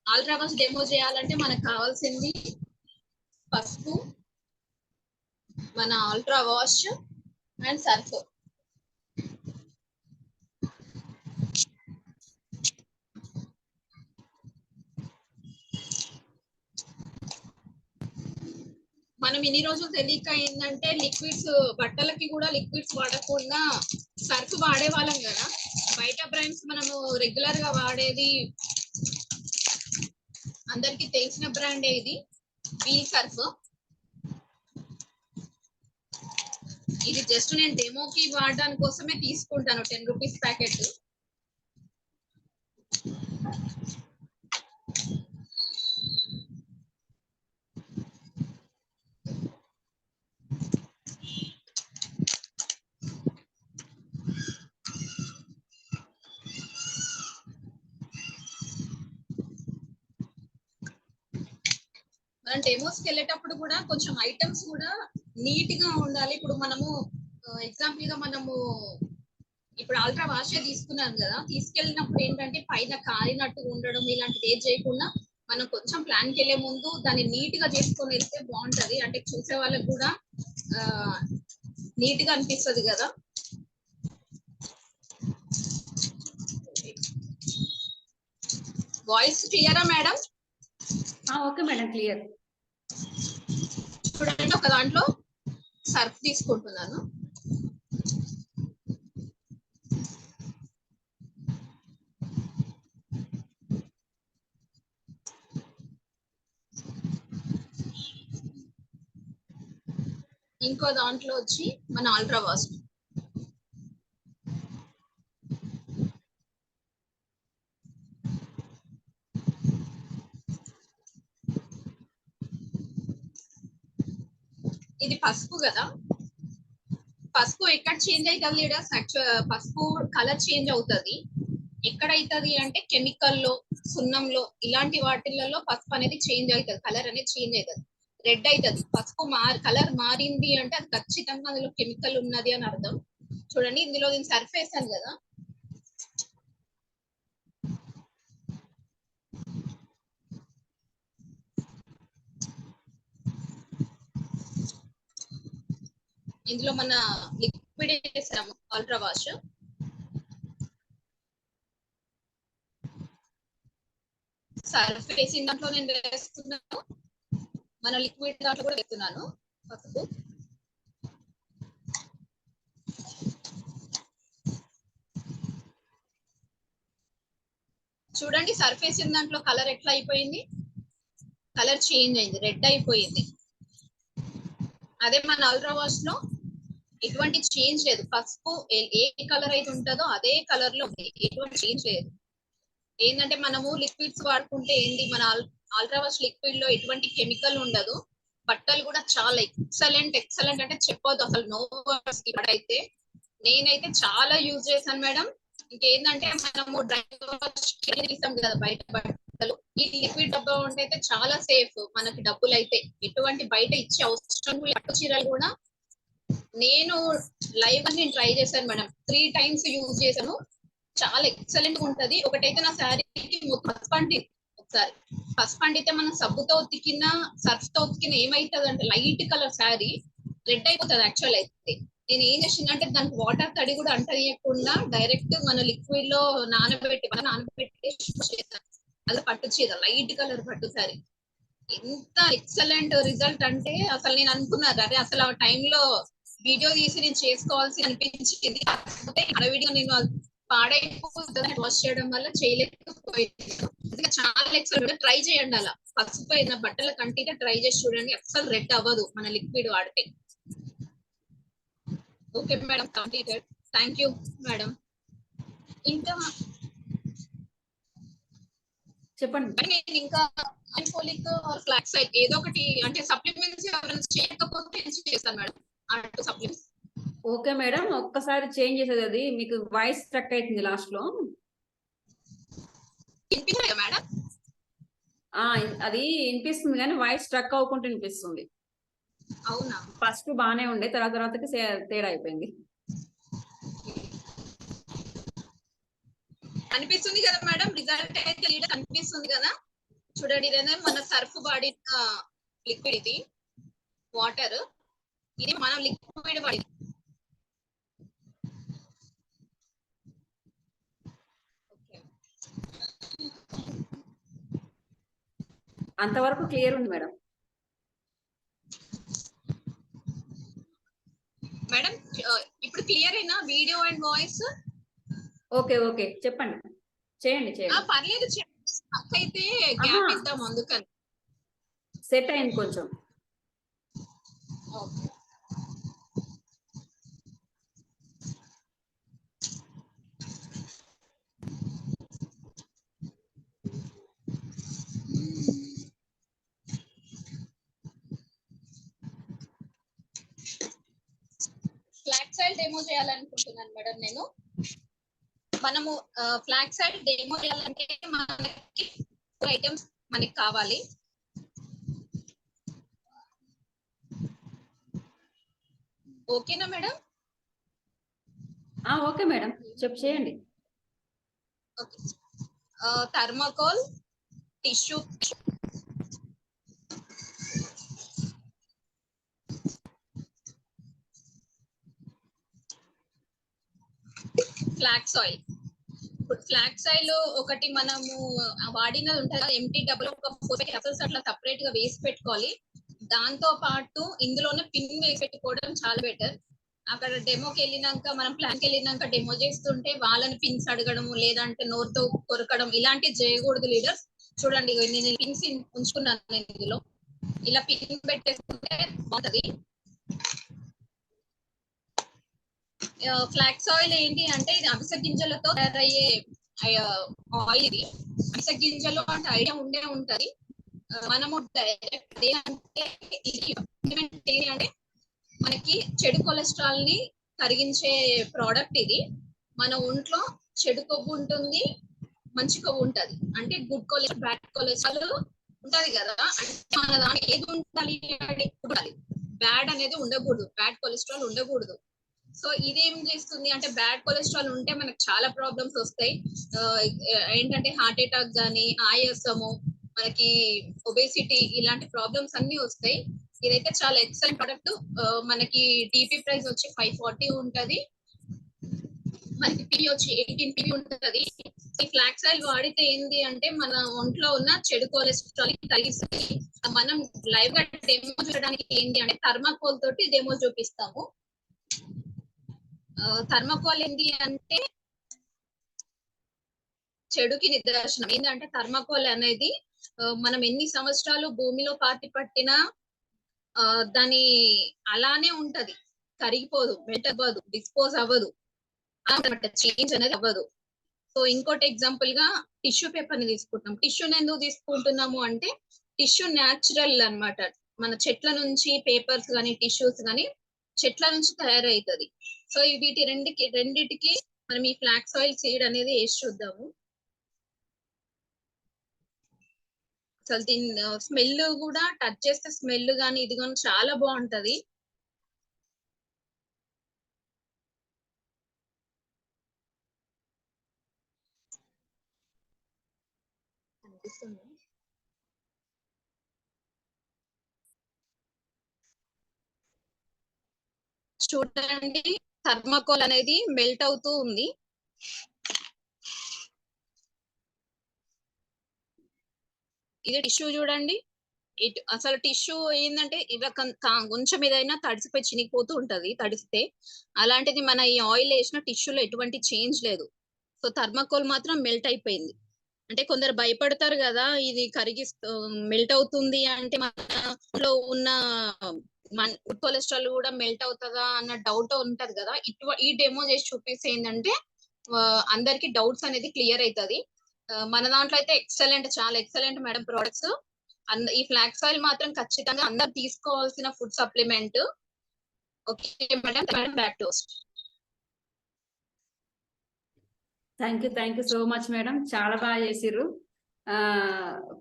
అల్ట్రా వాష్ డెమో చేయాలంటే మనకు కావాల్సింది పసుపు, మన అల్ట్రా వాష్ అండ్ సర్ఫ్. మనం ఇన్ని రోజులు తెలియక ఏంటంటే లిక్విడ్స్, బట్టలకి కూడా లిక్విడ్స్ వాడకుండా సర్ఫ్ వాడే వాళ్ళం కదా. బయట బ్రాండ్స్ మనము రెగ్యులర్ గా వాడేది అందరికి తెలిసిన బ్రాండే ఇది, వీల్ సర్ఫ్. ఇది జస్ట్ నేను డెమోకి వాడడానికి కోసమే తీసుకుంటాను, 10 రూపీస్ ప్యాకెట్. మనం డెమోస్కి వెళ్ళేటప్పుడు కూడా కొంచెం ఐటమ్స్ కూడా నీట్ గా ఉండాలి. ఇప్పుడు మనము ఎగ్జాంపుల్ గా మనము ఇప్పుడు అల్ట్రా వాషే తీసుకున్నాం కదా, తీసుకెళ్ళినప్పుడు ఏంటంటే పైన కాలినట్టు ఉండడం ఇలాంటివి ఏం చేయకుండా మనం కొంచెం ప్లాన్కి వెళ్ళే ముందు దాన్ని నీట్ గా చేసుకొని వెళ్తే బాగుంటది. అంటే చూసే వాళ్ళకి కూడా నీట్ గా అనిపిస్తుంది కదా. వాయిస్ క్లియరా మేడం? Okay madam, clear. చూడండి, ఒక దాంట్లో సర్ఫ్ తీసుకుంటున్నాను. ఇంకో దాంట్లో వచ్చి మన అల్ట్రా వాష్. ఇది పసుపు కదా, పసుపు ఎక్కడ చేంజ్ అవుతుంది లీడా? పసుపు కలర్ చేంజ్ అవుతుంది. ఎక్కడైతుంది అంటే కెమికల్లో, సున్నంలో, ఇలాంటి వాటిలలో పసుపు అనేది చేంజ్ అవుతుంది, కలర్ అనేది చేంజ్ అవుతుంది, రెడ్ అవుతుంది. పసుపు కలర్ మారింది అంటే అది ఖచ్చితంగా అందులో కెమికల్ ఉన్నది అని అర్థం. చూడండి, ఇందులో నేను సర్ఫ్ వేసాను కదా, ఇందులో మన లిక్విడ్ వేసాము అల్ట్రా వాష్. సర్ఫ్ వేసిన దాంట్లో నేను వేస్తున్నాను, మన లిక్విడ్ దాంట్లో కూడా వేస్తున్నాను పసుపు. చూడండి, సర్ఫ్ వేసిన దాంట్లో కలర్ ఎట్లా అయిపోయింది, కలర్ చేంజ్ అయింది, రెడ్ అయిపోయింది. అదే మన అల్ట్రా వాష్ లో ఎటువంటి చేంజ్ లేదు, పసుపు ఏ కలర్ అయితే ఉంటుందో అదే కలర్ లో ఉంది, ఎటువంటి చేంజ్ లేదు. ఏంటంటే మనము లిక్విడ్స్ వాడుకుంటే ఏంటి, మన అల్ట్రా వాష్ లిక్విడ్ లో ఎటువంటి కెమికల్ ఉండదు. బట్టలు కూడా చాలా ఎక్సలెంట్ అంటే చెప్పొద్దు అసలు, నో వర్డ్స్. ఇప్పుడైతే నేనైతే చాలా యూజ్ చేశాను మేడం. ఇంకేంటంటే మనము డ్రై వాష్ తీసాం కదా బయట బట్టలు, ఈ లిక్విడ్ డబ్బా ఉంటే అయితే చాలా సేఫ్ మనకి. డబ్బులు అయితే ఎటువంటి బయట ఇచ్చే అవసరం, పట్టు చీరలు కూడా నేను లైవ్ గా నేను ట్రై చేశాను మేడం, 3 times యూజ్ చేశాను, చాలా ఎక్సలెంట్ గా ఉంటది. ఒకటైతే నా శారీకి పసుపు అంటింది, ఒకసారి పసుపు అంటితే మనం సబ్బుతో ఉతికిన సర్ఫ్ తో ఉతికిన ఏమైతుంది అంటే లైట్ కలర్ శారీ రెడ్ అయిపోతుంది. యాక్చువల్ అయితే నేను ఏం చేసిందంటే దానికి వాటర్ తడి కూడా అంటకుండా డైరెక్ట్ మన లిక్విడ్ లో నానబెట్టి చేశాను. అది పట్టు చీర, లైట్ కలర్ పట్టు శారీ, ఎంత ఎక్సలెంట్ రిజల్ట్ అంటే అసలు నేను అనుకున్నాను అరే అసలు ఆ టైంలో వీడియో తీసి నేను చేసుకోవాల్సి అనిపించింది. ఆ వీడియో నేను పాడైపోతుంది వాష్ చేయడం వల్ల చేయలేకపోయింది. చాలా ఎక్సలెంట్, ట్రై చేయండి. అలా పసుపు అయిన బట్టల కంటిగా ట్రై చేసి చూడండి, అసలు రెడ్ అవ్వదు మన లిక్విడ్ వాడితే. Okay madam, completed. Thank you madam. ఇంకా చెప్పండి. నేను ఇంకా ఫోలిక్ ఆర్ ఫ్లాక్సైడ్ ఏదో ఒకటి అంటే సప్లిమెంట్స్ ఎవరైనా చేయకపోతే చేస్తాను మేడం, అటు సప్లిమెంట్స్. ఓకే మేడం, ఒక్కసారి చేంజ్ చేసేది, అది మీకు వాయిస్ స్ట్రక్ అవుతుంది లాస్ట్ లో. వినిపించలేదా మేడం? అది వినిపిస్తుంది కానీ వాయిస్ స్ట్రక్ అవ్వకుండా వినిపిస్తుంది. అవునా? ఫస్ట్ బానే ఉండే, తర్వాతకి తేడా అయిపోయింది. అనిపిస్తుంది కదా మేడం, రిజల్ట్ అయితే లీడర్ కనిపిస్తుంది కదా. చూడండి, ఇదేనా మన సర్ఫ్ బాడీ లిక్విడ్, ఇది వాటర్, ఇది మనం లిక్విడ్ బాడీ. అంతవరకు క్లియర్ ఉంది మేడం. మేడం ఇప్పుడు క్లియర్ అయినా వీడియో అండ్ వాయిస్? ఓకే చెప్పండి, చేయండి. పర్లేదు, అయితే గ్యాప్ ఇద్దాం అందుకని. సెట్ అయింది కొంచెం. ఓకే. ఫ్లాగ్ సైడ్ డెమో చేయాలనుకుంటున్నాను మేడం నేను. మనము ఫ్లాగ్ సైడ్ డెమో చేయాలంటే మనకి ఐటమ్స్ మనకి కావాలి. ఓకేనా మేడం? ఓకే మేడం, చేయండి. Okay. Thermocol, tissue, flax oil. ఇప్పుడు ఫ్లాక్స్ ఆయిల్ ఒకటి మనము వాడినది ఉంటుంది, ఎంటీ డబ్బులు ఒక 4 క్యాప్సూల్స్ అట్లా సపరేట్ గా వేసి పెట్టుకోవాలి. దాంతో పాటు ఇందులోనే పిన్ వేసి పెట్టుకోవడం చాలా బెటర్. అక్కడ డెమోకి వెళ్ళినాక, మనం ప్లాన్ కి వెళ్ళినాక డెమో చేస్తుంటే వాళ్ళని పిన్స్ అడగడం, లేదంటే నోరుతో కొరకడం, ఇలాంటివి చేయకూడదు లీడర్స్. చూడండి, నేను పిన్స్ ఉంచుకున్నాను ఇందులో. ఇలా పిన్ పెట్టేసుకుంటే బాగుంటది. ఫ్లాక్స్ ఆయిల్ ఏంటి అంటే ఇది అవిసె గింజలతో తయారయ్యే ఆయిల్. ఇది అవిసె గింజలు అంటే ఐడియా ఉండే ఉంటది. మనము డైరెక్ట్ అంటే మనకి చెడు కొలెస్ట్రాల్ ని కరిగించే ప్రోడక్ట్ ఇది. మన ఒంట్లో చెడు కొవ్వు ఉంటుంది, మంచి కొవ్వు ఉంటది. అంటే గుడ్ కొలెస్ట్రాల్, బ్యాడ్ కొలెస్ట్రాల్ ఉంటది కదా. అంటే మన దానికి ఏది ఉండాలి, బ్యాడ్ అనేది ఉండకూడదు, బ్యాడ్ కొలెస్ట్రాల్ ఉండకూడదు. సో ఇదేం చేస్తుంది అంటే, బ్యాడ్ కొలెస్ట్రాల్ ఉంటే మనకు చాలా ప్రాబ్లమ్స్ వస్తాయి. ఏంటంటే హార్ట్ అటాక్ గానీ, ఆయాసము, మనకి ఒబేసిటీ, ఇలాంటి ప్రాబ్లమ్స్ అన్ని వస్తాయి. ఇదైతే చాలా ఎక్సలెంట్ ప్రొడక్ట్. మనకి డిపి ప్రైస్ వచ్చి 540 ఉంటది. మనకి పివి వచ్చి 18 పివి ఉంటది. ఈ ఫ్లాక్స్ ఆయిల్ వాడితే ఏంది అంటే మన ఒంట్లో ఉన్న చెడు కొలెస్ట్రాల్ తగ్గిస్తుంది. మనం లైవ్ గా డెమో చూడడానికి ఏంటి అంటే థర్మాకోల్ తోటి డెమో చూపిస్తాము. థర్మాకోల్ ఏంటి అంటే చెడుకి నిదర్శనం. ఏంటంటే థర్మాకోల్ అనేది మనం ఎన్ని సంవత్సరాలు భూమిలో పాతి పట్టినా దాని అలానే ఉంటది, కరిగిపోదు, మెల్ట్ అవ్వదు, డిస్పోజ్ అవ్వదు, చేంజ్ అనేది అవ్వదు. సో ఇంకోటి ఎగ్జాంపుల్ గా టిష్యూ పేపర్ ని తీసుకుంటాం. టిష్యూని ఎందుకు తీసుకుంటున్నాము అంటే టిష్యూ న్యాచురల్ అన్నమాట. మన చెట్ల నుంచి పేపర్స్ కానీ టిష్యూస్ కానీ చెట్ల నుంచి తయారవుతుంది. సో వీటి రెండిటికి మనం ఈ ఫ్లాక్స్ ఆయిల్ సీడ్ అనేది వేసి చూద్దాము. అసలు దీని స్మెల్ కూడా, టచ్ చేస్తే స్మెల్ గానీ ఇది కానీ చాలా బాగుంటది. చూడండి, థర్మాకోల్ అనేది మెల్ట్ అవుతూ ఉంది. ఇది టిష్యూ చూడండి. అసలు టిష్యూ ఏంటంటే కొంచెం ఏదైనా తడిసిపోయి చినిగిపోతూ ఉంటది తడిస్తే. అలాంటిది మన ఈ ఆయిల్ వేసిన టిష్యూలో ఎటువంటి చేంజ్ లేదు. సో థర్మాకోల్ మాత్రం మెల్ట్ అయిపోయింది. అంటే కొందరు భయపడతారు కదా, ఇది మెల్ట్ అవుతుంది అంటే మనలో ఉన్న గుడ్ కొలెస్ట్రాల్ కూడా మెల్ట్ అవుతుందా అన్న డౌట్ ఉంటది కదా. ఈ డెమో చేసి చూపిస్తే ఏంటంటే అందరికి డౌట్స్ అనేది క్లియర్ అవుతుంది. మన దాంట్లో అయితే ఎక్సలెంట్, చాలా ఎక్సలెంట్ మేడం ప్రొడక్ట్స్. ఈ ఫ్లాక్స్ ఆయిల్ మాత్రం ఖచ్చితంగా అందరు తీసుకోవాల్సిన food supplement. Okay madam, back to thank you so much madam, చాలా బాగా చేసిర్రు.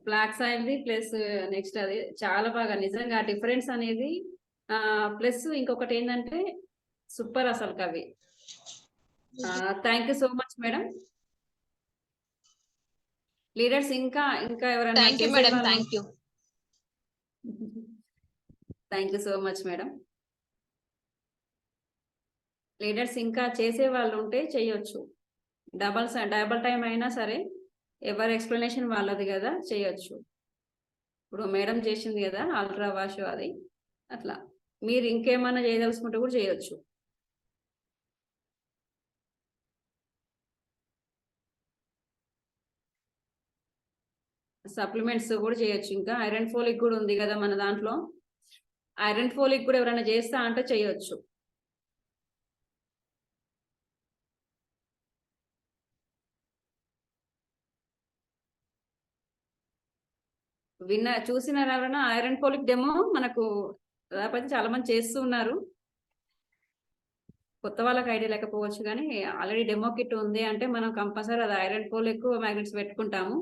ఫ్లాక్స్ ఆయిల్ ప్లస్ నెక్స్ట్ అది చాలా బాగా నిజంగా డిఫరెన్స్ అనేది. ప్లస్ ఇంకొకటి ఏంటంటే సూపర్ అసలు కవి. Thank you so much madam. Leaders ఇంకా ఎవరైనా? Thank you madam, thank you. Thank you so much madam. Leaders ఇంకా చేసే వాళ్ళు ఉంటే చేయొచ్చు. డబల్ టైం అయినా సరే, ఎవరి ఎక్స్ప్లెనేషన్ వాళ్ళది కదా, చేయొచ్చు. ఇప్పుడు మేడం చేసింది కదా అల్ట్రా వాష్, అది అట్లా మీరు ఇంకేమైనా చేయదలుచుకుంటే కూడా చేయొచ్చు. సప్లిమెంట్స్ కూడా చేయొచ్చు. ఇంకా ఐరన్ ఫోలిక్ కూడా ఉంది కదా మన దాంట్లో. ఐరన్ ఫోలిక్ కూడా ఎవరైనా చేస్తా అంటే చేయొచ్చు. చూసినారు ఎవరైనా ఐరన్ ఫోలిక్ డెమో? మనకు దాదాపు చాలా మంది చేస్తూ ఉన్నారు. కొత్త వాళ్ళకి ఐడియా లేకపోవచ్చు, కానీ ఆల్రెడీ డెమో కిట్ ఉంది అంటే మనం కంపల్సరీ అది ఐరన్ ఫోలిక్ మ్యాగ్నెట్స్ పెట్టుకుంటాము.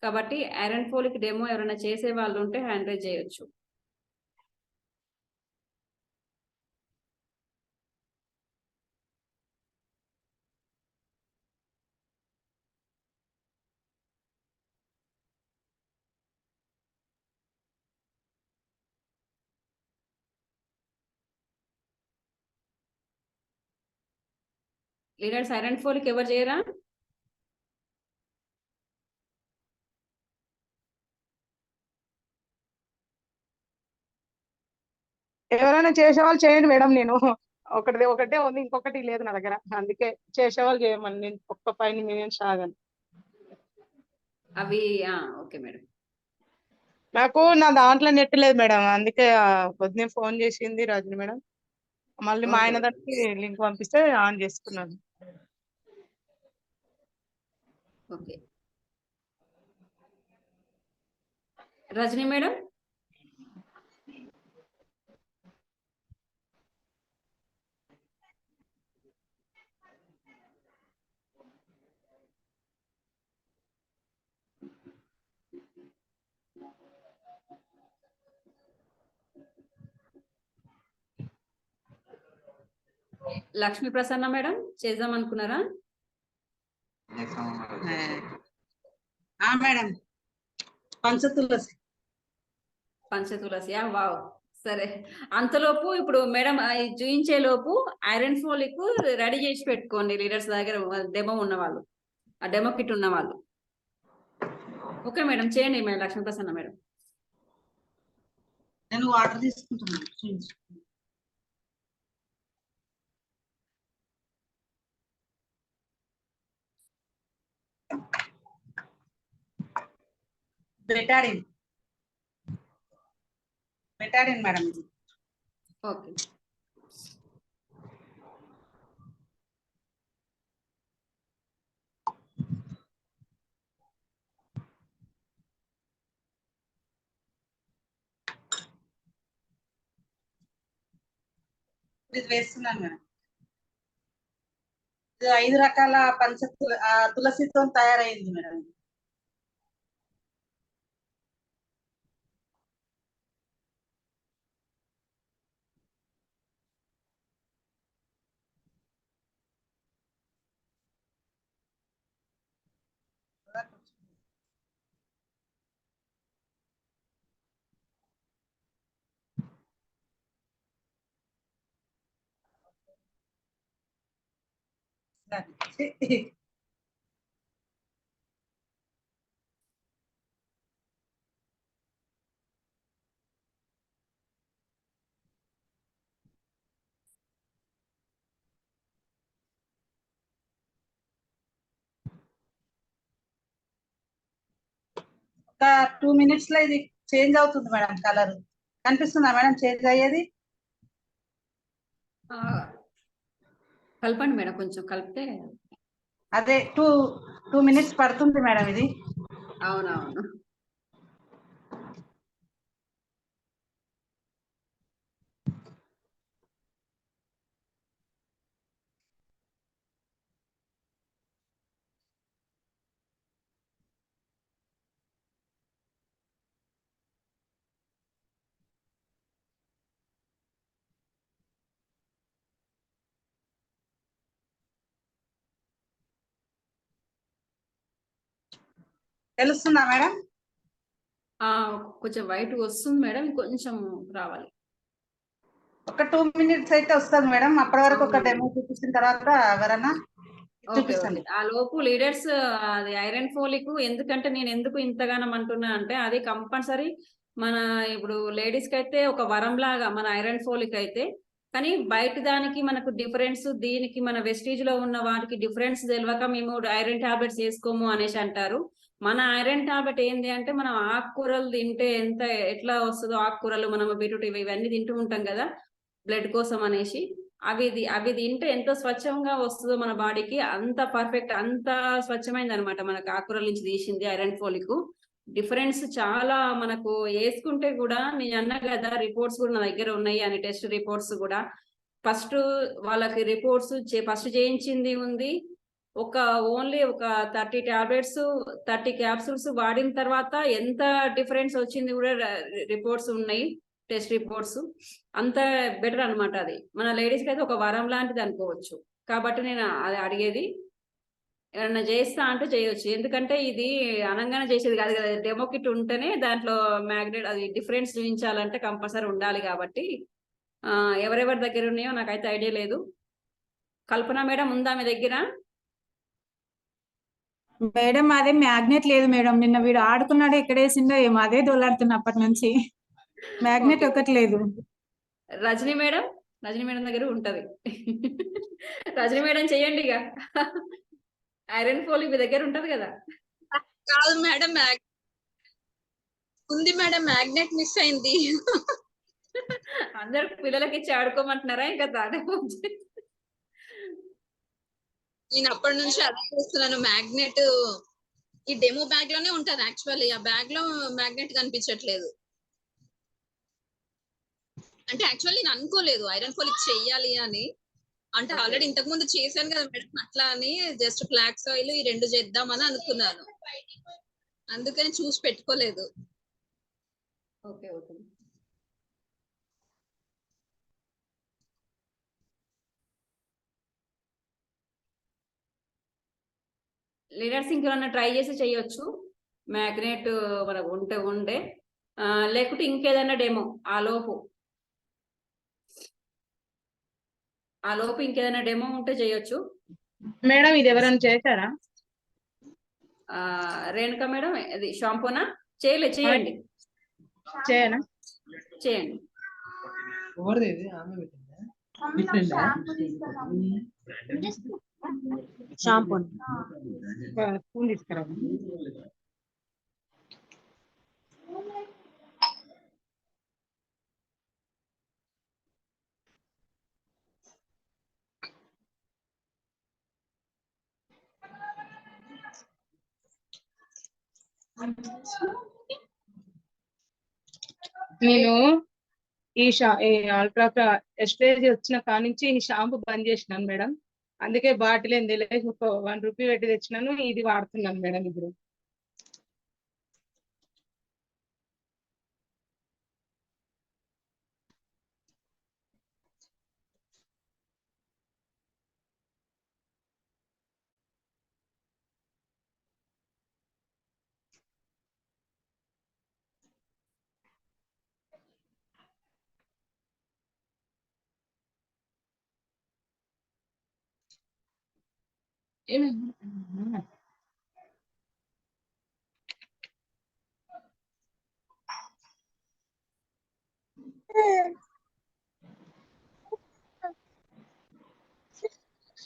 కాబట్టి ఐరన్ ఫోలిక్ డెమో ఎవరైనా చేసే వాళ్ళు ఉంటే హ్యాండ్ రైజ్ చేయొచ్చు. లీడర్స్ ఐరన్ ఫోలిక్ ఎవరు చేయరా? ఎవరైనా చేసేవాళ్ళు చేయండి మేడం. నేను ఒకటే ఉంది, ఇంకొకటి లేదు నా దగ్గర, అందుకే చేసేవాళ్ళు చేయమని నేను ఒక్క 5 మినిట్స్ ఆగాను. అవి ఓకే మేడం. నాకు నా దాంట్లో నెట్ లేదు మేడం, అందుకే పొద్దునే ఫోన్ చేసింది రజని మేడం. మళ్ళీ మా ఆయన దానికి లింక్ పంపిస్తే ఆన్ చేసుకున్నాను. Okay Rajani madam. Lakshmi Prasanna madam చేద్దాం అనుకున్నారా? మేడం పంచతులసి. వావ్, సరే. అంతలోపు ఇప్పుడు మేడం చూయించే లోపు ఐరన్ ఫోలిక్ రెడీ చేసి పెట్టుకోండి లీడర్స్ దగ్గర, డెమో ఉన్న వాళ్ళు, ఆ డెమో కిట్ ఉన్న వాళ్ళు. ఓకే మేడం, చేయండి మేడం. లక్ష్మీ ప్రసన్న మేడం. నేను వాటర్ తీసుకుంటున్నాను. Betadine madam. ఓకే ఇది వేస్తున్నాను మేడం. ఇది 5 రకాల తులసితో తయారైంది మేడం. ఒక 2 minutes లో ఇది చేంజ్ అవుతుంది మేడం. కలర్ కనిపిస్తుందా మేడం చేంజ్ అయ్యేది? కలపండి మేడం, కొంచెం కలిపితే. అదే 2 minutes పడుతుంది మేడం ఇది. అవునవును. తెలుస్తుందా మేడం? కొంచెం వైట్ వస్తుంది మేడం, కొంచెం రావాలి. ఒక 2 minutes అయితే వస్తుంది మేడం. అప్పటి వరకు ఒక డెమో చూపించిన తర్వాత ఎవరన్నా చూపిస్తాను. ఆ లోపు లీడర్స్ అది ఐరన్ ఫోలిక్ ఎందుకంటే నేను ఎందుకు ఇంతగానం అంటున్నా అంటే అది కంపల్సరీ మన ఇప్పుడు లేడీస్ కి అయితే ఒక వరం లాగా మన ఐరన్ ఫోలిక్ అయితే, కానీ బయట దానికి మనకు డిఫరెన్స్, దీనికి మన వెస్టీజ్ లో ఉన్న వాటికి డిఫరెన్స్ తెలియక మేము ఐరన్ టాబ్లెట్స్ వేసుకోము అనేసి అంటారు. మన ఐరన్ టాబ్లెట్ ఏంటి అంటే మనం ఆకుకూరలు తింటే ఎట్లా వస్తుందో, ఆకుకూరలు మనం బీట్రూట్ ఇవన్నీ తింటూ ఉంటాం కదా బ్లడ్ కోసం అనేసి, అవి తింటే ఎంత స్వచ్ఛంగా వస్తుందో మన బాడీకి అంత పర్ఫెక్ట్, అంత స్వచ్ఛమైంది అనమాట మనకు ఆకుకూరల నుంచి తీసింది ఐరన్ ఫోలిక్. డిఫరెన్స్ చాలా మనకు వేసుకుంటే కూడా, నేను అన్నా కదా రిపోర్ట్స్ కూడా నా దగ్గర ఉన్నాయి అని, టెస్ట్ రిపోర్ట్స్ కూడా. ఫస్ట్ వాళ్ళకి రిపోర్ట్స్ ఫస్ట్ చేయించింది ఉంది, ఓన్లీ ఒక 30 టాబ్లెట్స్ 30 క్యాప్సూల్స్ వాడిన తర్వాత ఎంత డిఫరెన్స్ వచ్చింది కూడా రిపోర్ట్స్ ఉన్నాయి, టెస్ట్ రిపోర్ట్స్. అంత బెటర్ అనమాట. అది మన లేడీస్ కి అయితే ఒక వరం లాంటిది అనుకోవచ్చు. కాబట్టి నేను అది అడిగేది, ఏమన్నా చేస్తా అంటే చేయొచ్చు. ఎందుకంటే ఇది అనంగానే చేసేది కాదు కదా, డెమో కిట్ ఉంటేనే దాంట్లో మ్యాగ్నెట్ అది డిఫరెన్స్ చూపించాలంటే కంపల్సరీ ఉండాలి. కాబట్టి ఎవరెవరి దగ్గర ఉన్నాయో నాకైతే ఐడియా లేదు. కల్పన మేడం ఉందా మీ దగ్గర? మేడం అదే మ్యాగ్నెట్ లేదు మేడం. నిన్న వీడు ఆడుకున్నాడు, ఎక్కడేసిందో ఏమో, అదే దోలాడుతున్నా అప్పటి నుంచి. మ్యాగ్నెట్ ఒకటి లేదు. రజనీ మేడం దగ్గర ఉంటది. రజనీ మేడం చెయ్యండి ఇక. ఐరన్ ఫోలిక్ మీ దగ్గర ఉంటది కదా? కాదు మేడం, ఉంది మేడం, మ్యాగ్నెట్ మిస్ అయింది. అందరు పిల్లలకి ఇచ్చి ఆడుకోమంటున్నారా ఇంకా తానే? నేను అప్పటి నుంచి అదే చేస్తున్నాను. మ్యాగ్నెట్ ఈ డెమో బ్యాగ్ లోనే ఉంటది యాక్చువల్లీ, ఆ బ్యాగ్ లో మ్యాగ్నెట్ కనిపించట్లేదు. అంటే యాక్చువల్లీ నేను అనుకోలేదు ఐరన్ ఫోలిక్ చెయ్యాలి అని. అంటే ఆల్రెడీ ఇంతకు ముందు చేశాను కదా మేడం, అట్లా అని జస్ట్ ఫ్లాక్స్ ఆయిల్ ఈ 2 చేద్దామని అనుకున్నాను, అందుకని చూసి పెట్టుకోలేదు. Okay okay. లీడర్స్ ఇంకేమన్నా ట్రై చేసి చేయొచ్చు. మ్యాగ్నెట్ మనకు ఉండే లేకుంటే ఇంకేదన్నా డెమో ఆ లోపు ఇంకేదైనా డెమో ఉంటే చేయొచ్చు. మేడం ఇది ఎవరైనా చేశారా? రేణుక మేడం అది షాంపూనా? చేయండి. చేయనా? చేయండి. షాంపూ స్పూన్ తీసుకురా. నేను ఈ అల్ట్రా ఎస్టేజ్ వచ్చిన కాడ నుంచి ఈ షాంపూ బంద్ చేసినాను మేడం. అందుకే బాటిల్ ఏం తెలియదు, ఒక 1 రూపీ పెట్టి తెచ్చినాను, ఇది వాడుతున్నాను మేడం ఇప్పుడు.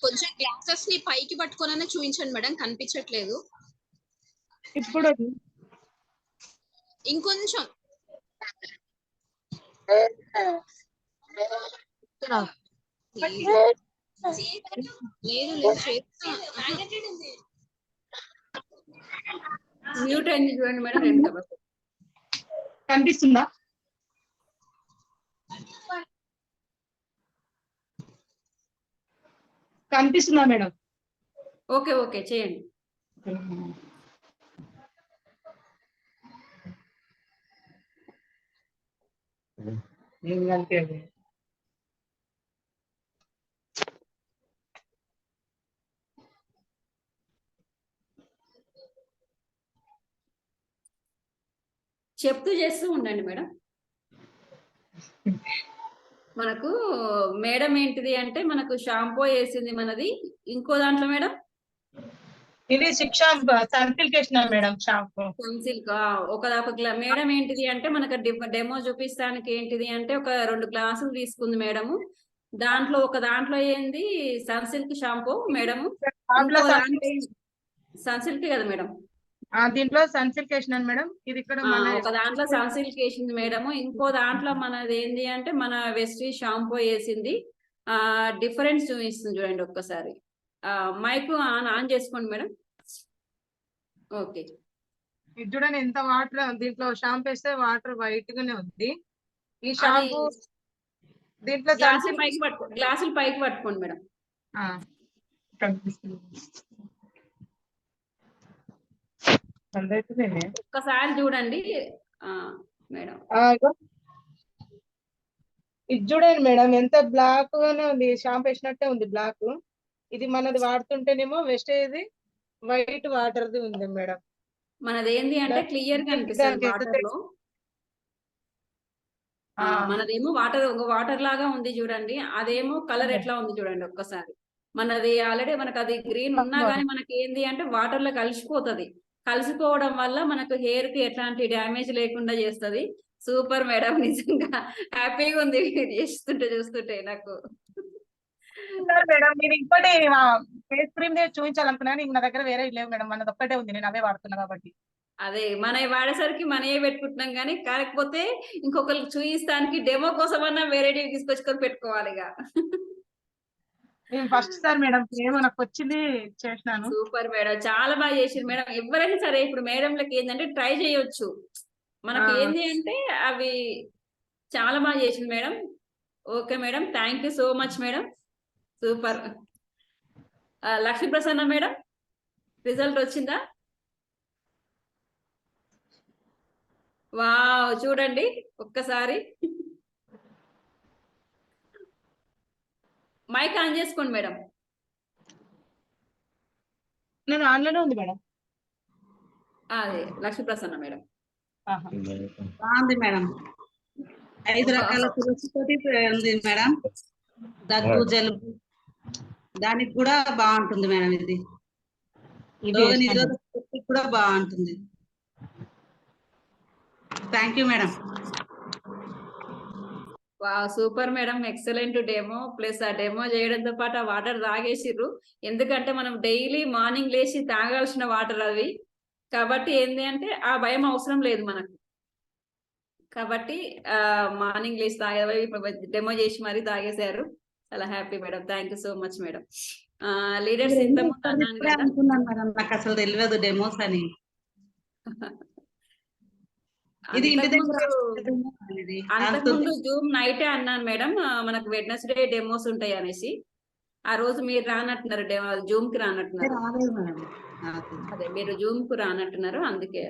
కొంచెం గ్లాసెస్ ని పైకి పట్టుకోననే చూపించండి మేడం, కనిపించట్లేదు. ఇప్పుడు ఇంకొంచెం మ్యూట్ అయింది చూడండి మేడం. రేణుక కనిపిస్తుందా? కనిపిస్తుందా మేడం? ఓకే ఓకే చేయండి. అంతే. చెప్తూ చేస్తూ ఉండండి మేడం. మనకు మేడం ఏంటిది అంటే మనకు షాంపూ వేసింది మనది. ఇంకో దాంట్లో మేడం ఇది సన్సిల్క్ వేసిన మేడం షాంపూ. సన్సిల్క్ ఒక మేడం ఏంటిది అంటే మనకు డెమో చూపిస్తానికి ఏంటిది అంటే ఒక 2 గ్లాసులు తీసుకుంది మేడము. దాంట్లో ఒక దాంట్లో ఏంది సన్సిల్క్ షాంపూ మేడము, ఇంకో దాంట్లో సన్సిల్క్ కదా మేడం. దీంట్లో సన్సిల్క్ వేసినాను మేడం. ఇది ఇక్కడ మన ఒక దాంట్లో సన్సిల్క్ వేసింది మేడము, ఇంకో దాంట్లో మనది ఏంది అంటే మన వెస్టీజ్ షాంపూ వేసింది. డిఫరెన్స్ చూపిస్తుంది చూడండి ఒక్కసారి. మైక్ ఆన్ చేసుకోండి మేడం. ఓకే, ఇది చూడండి ఎంత వాటర్. దీంట్లో షాంపూ వేస్తే వాటర్ వైట్ గానే ఉంది. ఈ షాంపూ దీంట్లో గ్లాసులు పైకి పట్టుకోండి మేడం. కనిపిస్తుంది. ఒక్కసారి చూడండి మేడం. ఇది చూడండి మేడం ఎంత బ్లాక్ గానే ఉంది. షాంపూ వేసినట్టే ఉంది బ్లాక్. ఇది మనది వాడుతుంటేనేమో వెస్టేజ్ వైట్ వాటర్ది ఉంది మేడం. మనది ఏంది అంటే క్లియర్ గా అనిపిస్తుంది వాటర్ లో. మనదేమో వాటర్ లాగా ఉంది చూడండి, అదేమో కలర్ ఎట్లా ఉంది చూడండి ఒక్కసారి. మనది ఆల్రెడీ మనకు అది గ్రీన్ ఉన్నా గానీ మనకి ఏంది అంటే వాటర్ లో కలిసిపోతుంది. కలిసిపోవడం వల్ల మనకు హెయిర్ కి ఎట్లాంటి డ్యామేజ్ లేకుండా చేస్తుంది. సూపర్ మేడం, నిజంగా హ్యాపీగా ఉంది చూస్తుంటే నాకు. మేడం నేను ఇంకోటి ఫేస్ క్రీమ్ చూపించాలనుకున్నాను. నా దగ్గర వేరే లేవు మేడం, మనది ఒక్కటే ఉంది, నేను అవే వాడుతున్నా కాబట్టి. అదే మన వాడేసరికి మనయే పెట్టుకుంటున్నాం కానీ, కాకపోతే ఇంకొకరికి చూయిస్తానికి డెమో కోసమన్నా వెరైటీ తీసుకొచ్చుకొని పెట్టుకోవాలి. ఫస్ట్ సార్ మేడం ఏమో నాకు వచ్చింది చేసినాను. సూపర్ మేడం, చాలా బాగా చేసింది మేడం. ఎవరైనా సరే ఇప్పుడు మేడంలకి ఏంటంటే ట్రై చేయొచ్చు. మనకి ఏంది అంటే అవి చాలా బాగా చేసింది madam. Okay madam, thank you so much madam. Super. Lakshmi Prasanna madam, result వచ్చిందా? వావ్, చూడండి ఒక్కసారి. మైక్ ఆన్ చేసుకోండి మేడం. నేను ఆన్లోనే ఉంది మేడం. అదే లక్ష్మీ ప్రసన్న మేడం. బాగుంది మేడం. 5 రకాల తులసితోటి ఉంది మేడం. దగ్గు జలుబు దానికి కూడా బాగుంటుంది మేడం. ఇది రోగ నిరోధక శక్తి కూడా బాగుంటుంది. Thank you madam. Super madam, excellent demo. Plus ఆ డెమో చేయడంతో పాటు ఆ వాటర్ తాగేసిర్రు. ఎందుకంటే మనం డైలీ మార్నింగ్ లేచి తాగాల్సిన వాటర్ అవి, కాబట్టి ఏంటి అంటే ఆ భయం అవసరం లేదు మనకు. కాబట్టి మార్నింగ్ లేచి తాగే డెమో చేసి మరీ తాగేశారు. చాలా happy madam, thank you so much madam. Leaders ఇంతకుముందు అన్నాను కదా, అనుకున్నాను మేడం, నాకు అసలు తెలియదు డెమోస్ అని. ఇది అంతకుముందు జూమ్ నైటే అన్నాను మేడం, మనకు వెడ్నెస్డే డెమోస్ ఉంటాయి అనేసి. ఆ రోజు మీరు రానట్టున్నారు, జూమ్ కి రానట్టున్నారు. అదే మీరు జూమ్ కు రానట్టున్నారు, అందుకే.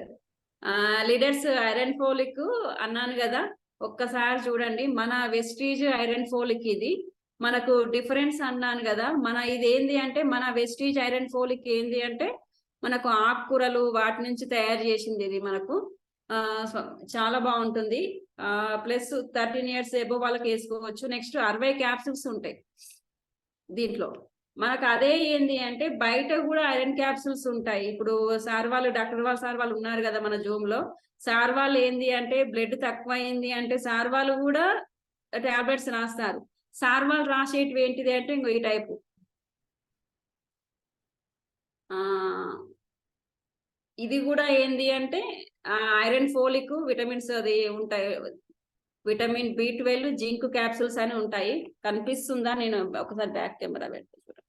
లీడర్స్ ఐరన్ ఫోలిక్ అన్నాను కదా, ఒక్కసారి చూడండి. మన వెస్టీజ్ ఐరన్ ఫోలిక్ ఇది మనకు డిఫరెన్స్ అన్నాను కదా. మన ఇది ఏంది అంటే మన వెస్టీజ్ ఐరన్ ఫోలిక్ ఏంది అంటే మనకు ఆకుకూరలు వాటి నుంచి తయారు చేసింది. ఇది మనకు చాలా బాగుంటుంది. ప్లస్ 13 years ఎబో వాళ్ళకి వేసుకోవచ్చు. నెక్స్ట్ 60 క్యాప్సూల్స్ ఉంటాయి దీంట్లో. మనకు అదే ఏంది అంటే బయట కూడా ఐరన్ క్యాప్సూల్స్ ఉంటాయి. ఇప్పుడు సార్ వాళ్ళు సార్ వాళ్ళు ఉన్నారు కదా మన జూమ్ లో. సార్ వాళ్ళు ఏంది అంటే బ్లడ్ తక్కువ అయింది అంటే సార్ వాళ్ళు కూడా టాబ్లెట్స్ రాస్తారు. సార్ వాళ్ళు రాసేటివి ఏంటిది అంటే ఇంకో ఈ టైపు ఇది కూడా ఏంది అంటే ఐరన్ ఫోలిక్ విటమిన్స్ అది ఉంటాయి. విటమిన్ B12 జింక్ క్యాప్సూల్స్ అని ఉంటాయి. కనిపిస్తుందా? నేను ఒకసారి బ్యాక్ కెమెరా పెడతాను.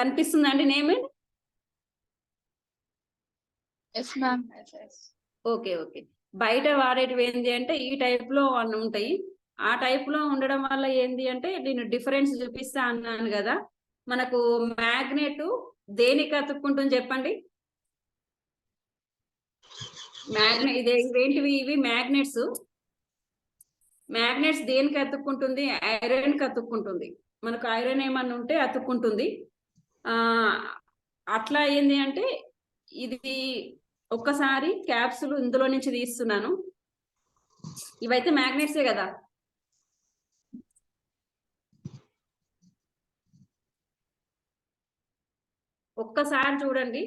కనిపిస్తుందా అండి నేమ్? Okay okay. బయట వాడేటివి ఏంటి అంటే ఈ టైప్ లో ఉంటాయి. ఆ టైప్ లో ఉండడం వల్ల ఏంది అంటే నేను డిఫరెన్స్ చూపిస్తా అన్నాను కదా. మనకు మ్యాగ్నెట్ దేనికి అతుక్కుంటుంది చెప్పండి? ఇవేంటివి? ఇవి మ్యాగ్నెట్స్. మ్యాగ్నెట్స్ దేనికి అతుక్కుంటుంది? ఐరన్ కి అతుక్కుంటుంది. మనకు ఐరన్ ఏమన్నా ఉంటే అతుక్కుంటుంది. అట్లా ఏంది అంటే ఇది ఒక్కసారి క్యాప్సూల్ ఇందులో నుంచి తీస్తున్నాను. ఇవైతే మ్యాగ్నెట్సే కదా. ఒక్కసారి చూడండి.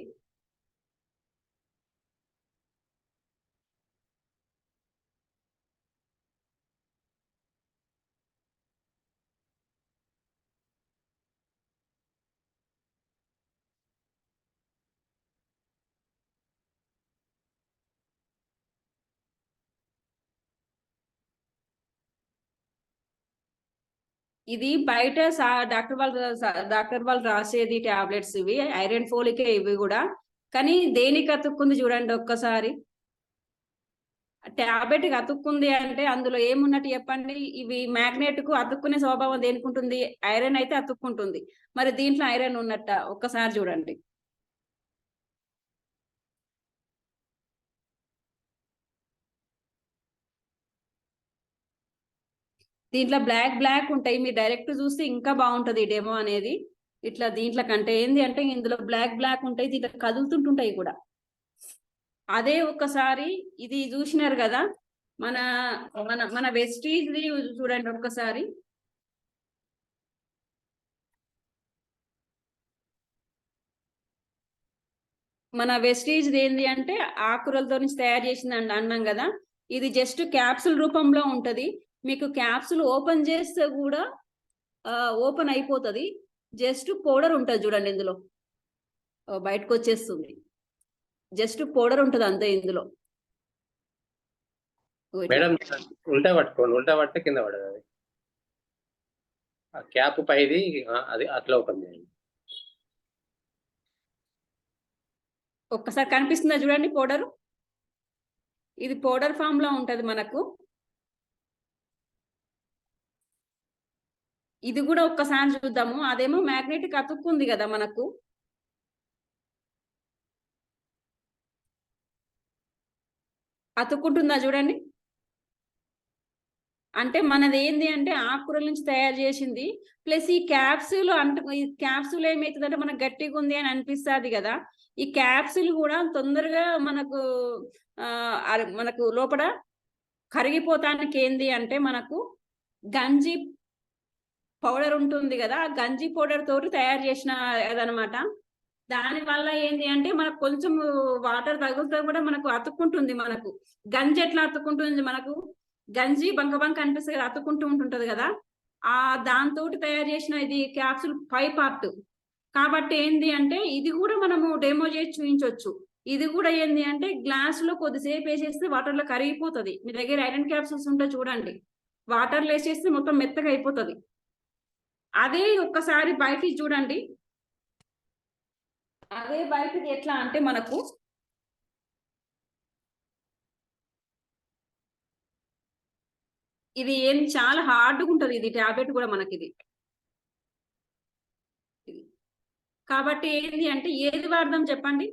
ఇది బయట డాక్టర్ వాళ్ళు రాసేది టాబ్లెట్స్ ఇవి ఐరన్ ఫోలికే ఇవి కూడా, కానీ దేనికి అతుక్కుంది చూడండి ఒక్కసారి. టాబ్లెట్ కి అతుక్కుంది అంటే అందులో ఏమున్నట్టు చెప్పండి. ఇవి మ్యాగ్నెట్ కు అతుక్కునే స్వభావం దేనికి ఉంటుంది? ఐరన్ అయితే అతుక్కుంటుంది. మరి దీంట్లో ఐరన్ ఉన్నట్ట ఒక్కసారి చూడండి. దీంట్లో బ్లాక్ ఉంటాయి. మీరు డైరెక్ట్ చూస్తే ఇంకా బాగుంటది డెమో అనేది. ఇట్లా దీంట్లో కంటే ఏంది అంటే ఇందులో బ్లాక్ ఉంటాయి, దీంట్లో కదులుతుంటుంటాయి కూడా. అదే ఒక్కసారి ఇది చూసినారు కదా, మన మన మన వెస్టీజ్ చూడండి ఒక్కసారి. మన వెస్టీజ్ ఏంది అంటే ఆకురలతో నుంచి తయారు చేసింది అన్నాం కదా. ఇది జస్ట్ క్యాప్సుల్ రూపంలో ఉంటది. మీకు క్యాప్సుల్ ఓపెన్ చేస్తే కూడా ఓపెన్ అయిపోతుంది. జస్ట్ పౌడర్ ఉంటుంది చూడండి ఇందులో, బయటకు వచ్చేస్తుంది. జస్ట్ పౌడర్ ఉంటుంది అంతే ఇందులో. మేడం ఉల్టా పట్టుకోండి, ఉల్టా పడితే కింద పడదు. అది ఆ క్యాప్ పైది అది అట్లా ఓపెన్ చేయండి. ఒక్కసారి కనిపిస్తుందా చూడండి పౌడర్. ఇది పౌడర్ ఫామ్ లో ఉంటది మనకు. ఇది కూడా ఒక్కసారి చూద్దాము. అదేమో మ్యాగ్నెటిక్ అతుక్కుంది కదా మనకు. అతుక్కుంటుందా చూడండి. అంటే మనది ఏంది అంటే ఆకుకూరల నుంచి తయారు చేసింది. ప్లస్ ఈ క్యాప్సూల్ ఈ క్యాప్సూల్ ఏమవుతుంది అంటే మనకు గట్టిగా ఉంది అని అనిపిస్తుంది కదా. ఈ క్యాప్సూల్ కూడా తొందరగా మనకు లోపల కరిగిపోతానికి ఏంది అంటే మనకు గంజి పౌడర్ ఉంటుంది కదా, ఆ గంజి పౌడర్ తోటి తయారు చేసిన అదనమాట. దాని వల్ల ఏంటి అంటే మనకు కొంచెం వాటర్ తగులుతో కూడా మనకు అతుక్కుంటుంది. మనకు గంజి ఎట్లా అతుక్కుంటుంది, మనకు గంజి బంక అనిపిస్తుంది కదా, అతుక్కుంటూ ఉంటుంటది కదా. దాంతో తయారు చేసిన ఇది క్యాప్సూల్ పై పార్ట్. కాబట్టి ఏంది అంటే ఇది కూడా మనము డెమో చేసి చూపించవచ్చు. ఇది కూడా ఏంది అంటే గ్లాస్ లో కొద్దిసేపు వేసేస్తే వాటర్ లో కరిగిపోతుంది. మీ దగ్గర ఐరన్ క్యాప్సూల్స్ ఉంటే చూడండి, వాటర్ లో వేసేస్తే మొత్తం మెత్తగా అయిపోతుంది. అదే ఒక్కసారి బయటికి చూడండి. అదే బయటికి ఎట్లా అంటే మనకు ఇది ఏం చాలా హార్డ్గా ఉంటుంది. ఇది టాబ్లెట్ కూడా మనకి ఇది. కాబట్టి ఏంది అంటే ఏది వాడదాం చెప్పండి?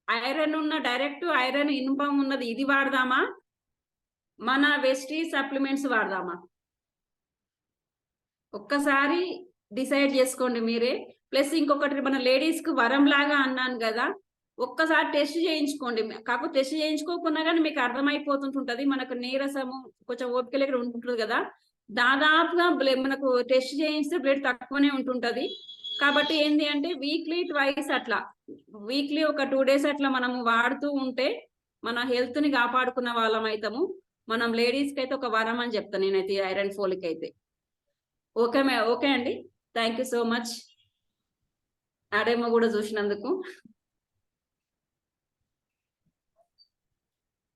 ఐరన్ ఉన్న డైరెక్ట్ ఐరన్ ఇనుపం ఉన్నది ఇది వాడదామా, మన వెస్టీ సప్లిమెంట్స్ వాడదామా? ఒక్కసారి డిసైడ్ చేసుకోండి మీరే. ప్లస్ ఇంకొకటి మన లేడీస్ కు వరం లాగా అన్నాను కదా, ఒక్కసారి టెస్ట్ చేయించుకోండి. కాకపోతే టెస్ట్ చేయించుకోకుండా కానీ మీకు అర్థమైపోతుంటుంది. మనకు నీరసము కొంచెం ఓపిక దగ్గర ఉంటుంటుంది కదా, దాదాపుగా మనకు టెస్ట్ చేయిస్తే బ్లడ్ తక్కువనే ఉంటుంటది. కాబట్టి ఏంటి అంటే వీక్లీ ట్వైస్ అట్లా, వీక్లీ ఒక 2 days అట్లా మనము వాడుతూ ఉంటే మన హెల్త్ ని కాపాడుకున్న వాళ్ళం అవుతాము. మనం లేడీస్ కి అయితే ఒక వరం అని చెప్తాను నేనైతే ఐరన్ ఫోలిక్ అయితే. ఓకే అండి, థ్యాంక్ యూ సో మచ్ ఆ డెమో కూడా చూసినందుకు.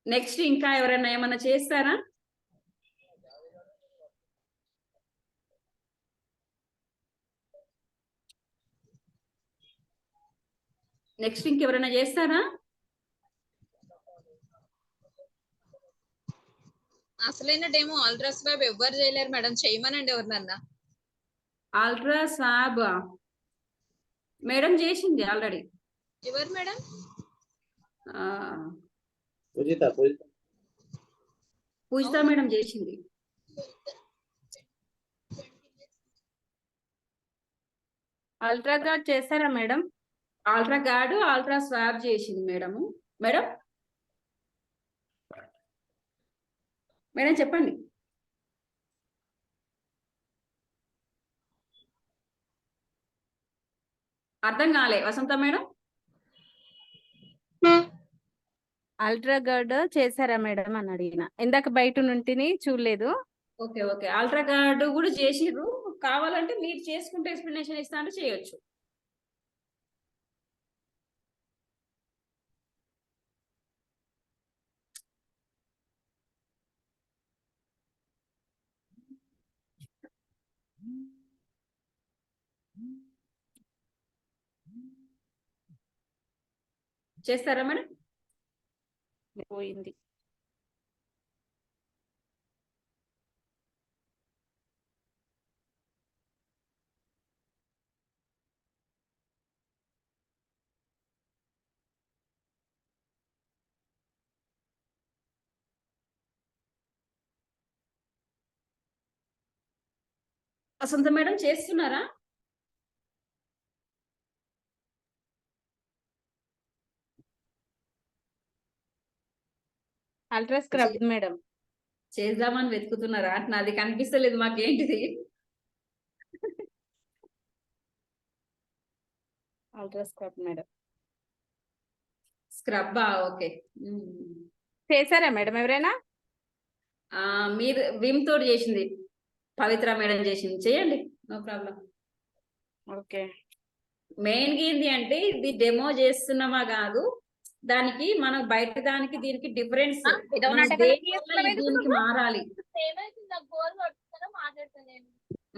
నెక్స్ట్ ఇంకా ఎవరైనా ఏమైనా చేస్తారా? నెక్స్ట్ ఇంకెవరైనా చేస్తారా? అసలైన డెమో అల్ట్రా స్వాబ్ ఎవ్వరు చేయలేరు మేడం, చేయమనండి ఎవరినన్నా. అల్ట్రా స్వాబ్ మేడం చేసింది ఆల్రెడీ. ఎవరు మేడం? పూజిత మేడం చేసింది. అల్ట్రా గార్డ్ చేస్తారా madam? Ultra guard ultra swab చేసింది మేడము. మేడం మేడం చెప్పండి. అర్థం కాలే వసంత మేడం. అల్ట్రా గార్డ్ చేశారా మేడం అని అడిగిన, ఇందాక బయట నుండి చూడలేదు. ఓకే అల్ట్రా గార్డ్ కూడా చేసిర్రు. కావాలంటే మీరు చేసుకుంటే ఎక్స్ప్లెనేషన్ ఇస్తా అంటే చేయొచ్చు. చేస్తారా మేడం? పోయింది. వసంత మేడం చేస్తున్నారా? Ultra scrub madam. చేద్దామని వెతుకుతున్నారా? నాది కనిపిస్తలేదు మాకేంటిది. Ultra scrub madam. స్క్రబ్బా? ఓకే. చేశారా మేడం ఎవరైనా? మీరు విమ్ తోటి చేసింది, పవిత్ర మేడం చేసింది. చేయండి, నో ప్రాబ్లం. ఓకే. మెయిన్ గా ఏంటి అంటే ఇది డెమో చేస్తున్నామా కాదు, దానికి మనం బయట దానికి దీనికి డిఫరెన్స్, దీనికి మారాలి,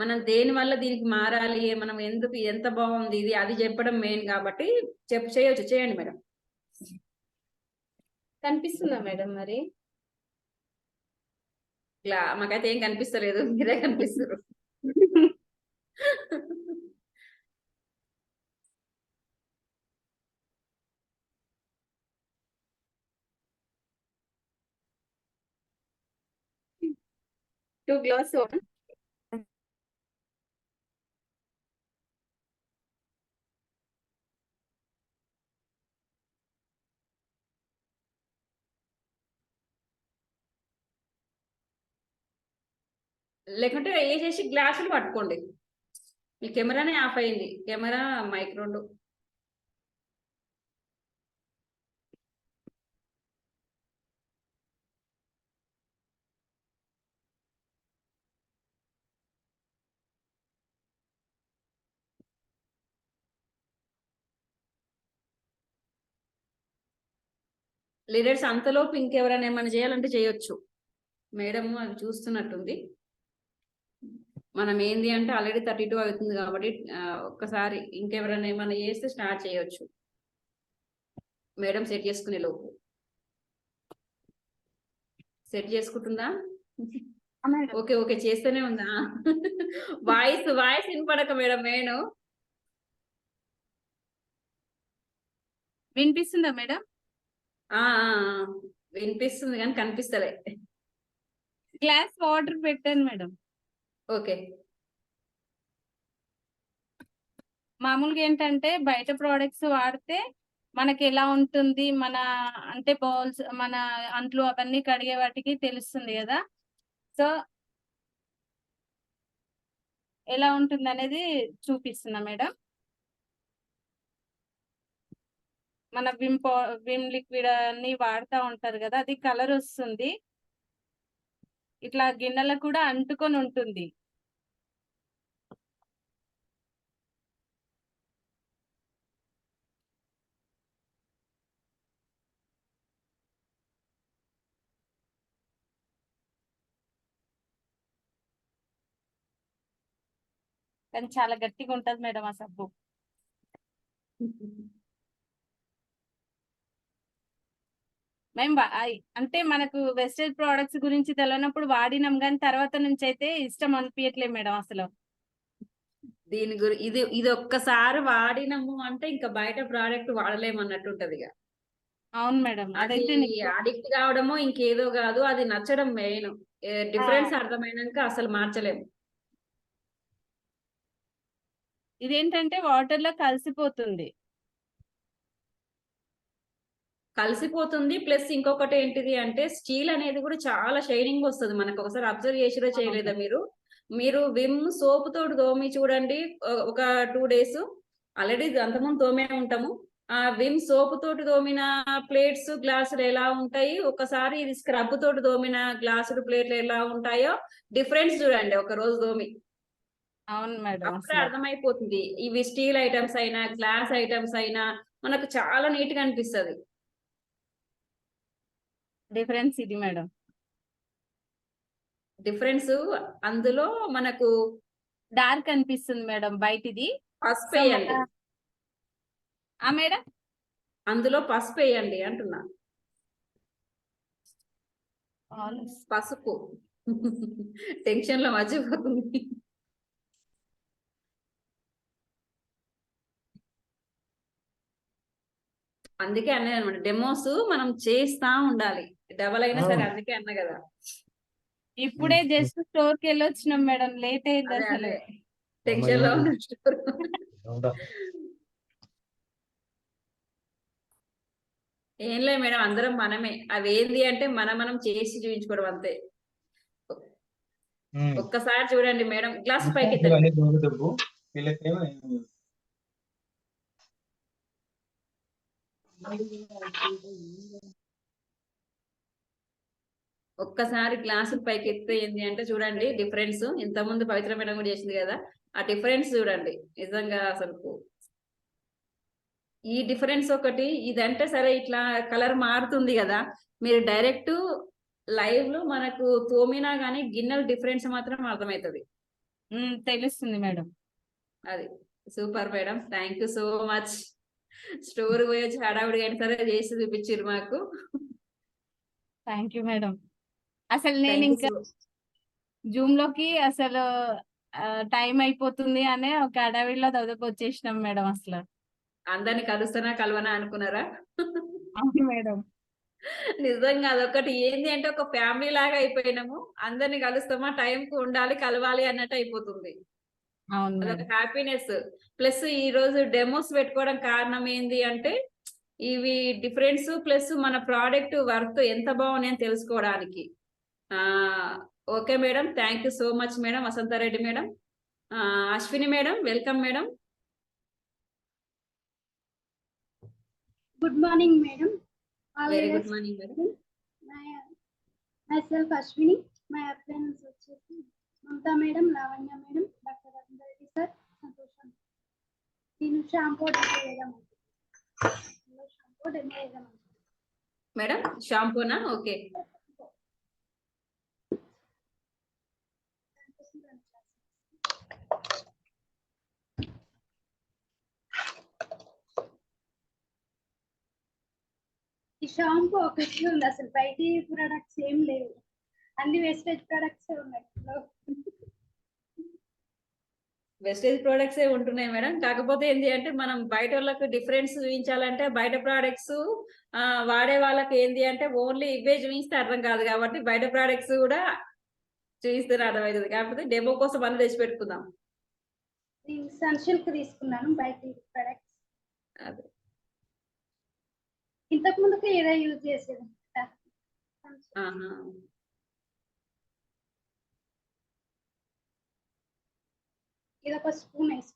మనం దేని వల్ల దీనికి మారాలి, మనం ఎందుకు, ఎంత బాగుంది ఇది, అది చెప్పడం మెయిన్ కాబట్టి చేయొచ్చు. చేయండి మేడం. కనిపిస్తుందా మేడం మరి? ఇలా మాకైతే ఏం కనిపిస్తలేదు, మీరే కనిపిస్తారు. టూ గ్లాస్ లేకుంటే వేసేసి గ్లాసులు పట్టుకోండి. మీ కెమెరానే ఆఫ్ అయింది, కెమెరా మైక్ రెండు. లీడర్స్ అంతలోపు ఇంకెవరైనా ఏమైనా చేయాలంటే చేయొచ్చు. మేడం అది చూస్తున్నట్టుంది. మనం ఏంది అంటే ఆల్రెడీ 32 అవుతుంది కాబట్టి ఒక్కసారి ఇంకెవరైనా ఏమైనా చేస్తే స్టార్ట్ చేయొచ్చు. మేడం సెట్ చేసుకునే లోపు. సెట్ చేసుకుంటుందా? ఓకే ఓకే, చేస్తూనే ఉందా? వాయిస్ వినపడక మేడం. నేను వినిపిస్తుందా మేడం? వినిపిస్తుంది కానీ కనిపిస్తలే. గ్లాస్ వాటర్ పెట్టాను మేడం. ఓకే. మామూలుగా ఏంటంటే బయట ప్రోడక్ట్స్ వాడితే మనకి ఎలా ఉంటుంది, మన అంటే బౌల్స్, మన అంట్లు అవన్నీ కడిగే వాటికి తెలుస్తుంది కదా. సో ఎలా ఉంటుంది అనేది చూపిస్తున్నా మేడం. మన విమ్ లిక్విడ్ అన్ని వాడుతూ ఉంటారు కదా, అది కలర్ వస్తుంది, ఇట్లా గిన్నెలకు కూడా అంటుకొని ఉంటుంది. కానీ చాలా గట్టిగా ఉంటది మేడం ఆ సబ్బు. మేము అంటే మనకు వెస్టేజ్ ప్రోడక్ట్స్ గురించి తెలియనప్పుడు వాడినాం, కానీ తర్వాత నుంచి అయితే ఇష్టం అనిపించట్లేదు మేడం అసలు. దీని ఇది ఒక్కసారి వాడినాము అంటే ఇంకా బయట ప్రోడక్ట్ వాడలేమన్నట్టు ఉంటది ఇక. అవును మేడం. అదైతే అడిక్ట్ కావడమో ఇంకేదో కాదు, అది నచ్చడం మెయిన్. డిఫరెన్స్ అర్థమైనాక అసలు మార్చలేము. ఇదేంటంటే వాటర్ లో కలిసిపోతుంది ప్లస్ ఇంకొకటి ఏంటిది అంటే స్టీల్ అనేది కూడా చాలా షైనింగ్ వస్తుంది మనకు. ఒకసారి అబ్జర్వ్ చేసిరో చేయలేదా మీరు విమ్ సోప్ తోటి తోమి చూడండి ఒక 2 days. ఆల్రెడీ అంతకుముందు తోమే ఉంటాము. ఆ విమ్ సోప్ తోటి తోమిన ప్లేట్స్ గ్లాసులు ఎలా ఉంటాయి, ఒకసారి ఇది స్క్రబ్ తోటి తోమిన గ్లాసులు ప్లేట్లు ఎలా ఉంటాయో డిఫరెన్స్ చూడండి ఒక రోజు తోమి. అవును మేడం. అప్పుడే అర్థమైపోతుంది. ఇవి స్టీల్ ఐటమ్స్ అయినా గ్లాస్ ఐటమ్స్ అయినా మనకు చాలా నీట్ గా అనిపిస్తుంది. డిఫరెన్స్ ఇది మేడం. డిఫరెన్స్ అందులో మనకు డార్క్ అనిపిస్తుంది మేడం బయటిది, పసుపు సో వేయండి, మేడం అందులో పసుపు వేయండి అంటున్నా. పసుపు టెన్షన్ లో మర్చిపోతుంది. అందుకే అన్నది అనమాట, డెమోస్ మనం చేస్తా ఉండాలి, డబల్ అయినా సరే, అందుకే అన్న కదా. ఇప్పుడే జస్ట్ స్టోర్ కి వెళ్ళి వచ్చినాం మేడం, లేట్ అయింది అదే అసలు. అదే టెన్షన్ లో ఉన్న ఏం లేదు మేడం, అందరం మనమే. అవి ఏంది అంటే మనం చేసి చూపించుకోవడం అంతే. ఒక్కసారి చూడండి మేడం, గ్లాస్ పైకి ఎత్తండి. ఒక్కసారి గ్లాసులు పైకి ఎత్తే ఏంది అంటే చూడండి డిఫరెన్స్. ఇంతకుముందు పవిత్ర మేడం కూడా చేసింది కదా, ఆ డిఫరెన్స్ చూడండి. నిజంగా అసలు ఈ డిఫరెన్స్ ఒకటి, ఇదంటే సరే ఇట్లా కలర్ మారుతుంది కదా, మీరు డైరెక్ట్ లైవ్ లో మనకు తోమినా గానీ గిన్నెల డిఫరెన్స్ మాత్రం అర్థమవుతుంది. తెలుస్తుంది మేడం. అది super madam, thank you so much. Store పోయి వచ్చి హడావుడిగా అయినా సరే చేసి చూపించారు మాకు. Thank you madam. అసలు నేను ఇంకా జూమ్ లోకి అసలు టైం అయిపోతుంది అనే ఒక అడవిలో దాదాపు వచ్చేసినాం మేడం. అసలు అందరిని కలుస్తానా కలవనా అనుకున్నారా? అవును మేడం. నిజంగా అదొకటి ఏంది అంటే ఒక ఫ్యామిలీ లాగా అయిపోయినాము. అందరిని కలుస్తామా, టైం కు ఉండాలి, కలవాలి అన్నట్టు అయిపోతుంది. అవును అదొక మేడం. హ్యాపీనెస్. ప్లస్ ఈ రోజు డెమోస్ పెట్టుకోవడం కారణం ఏంది అంటే ఇవి డిఫరెన్స్, ప్లస్ మన ప్రోడక్ట్ వర్త్ ఎంత బాగున్నాయని తెలుసుకోవడానికి. Okay madam, thank you so much madam. Vasantha Reddy madam, Ashwini madam, welcome madam. Good morning, madam. Very good morning madam. Myself Ashwini. My appliance వచ్చేసి Mamata madam, Lavanya madam, doctor Ravindra Reddy sir, సంతోషం. నేను షాంపూ డెమో వేద్దాం. Madam షాంపూనా? Okay. ఈ shampoo ఒకటి ఉంది, అసలు బయటి ప్రొడక్ట్స్ ఏం లేవు, అన్ని వేస్టేజ్ ప్రొడక్ట్స్ ఉన్నాయి. వెస్టేజ్ ప్రొడక్ట్స్ ఏ ఉంటున్నాయి మేడం. కాకపోతే ఏంటి అంటే మనం బయట వాళ్ళకి డిఫరెన్స్ చూపించాలంటే బయట ప్రొడక్ట్స్ వాడే వాళ్ళకి ఏంటి అంటే ఓన్లీ ఇవే చూపిస్తే అర్థం కాదు, కాబట్టి బయట ప్రొడక్ట్స్ కూడా చూపిస్తే అర్థమవుతుంది. కాకపోతే డెమో కోసం అన్ని తెచ్చి పెట్టుకుందాం. నేను సన్సిల్క్ తీసుకున్నాను, బయటి ప్రొడక్ట్స్. అదే ఇంతకు ముందుకు ఏదో యూజ్ చేసేది. ఇది ఒక స్పూన్ వేసి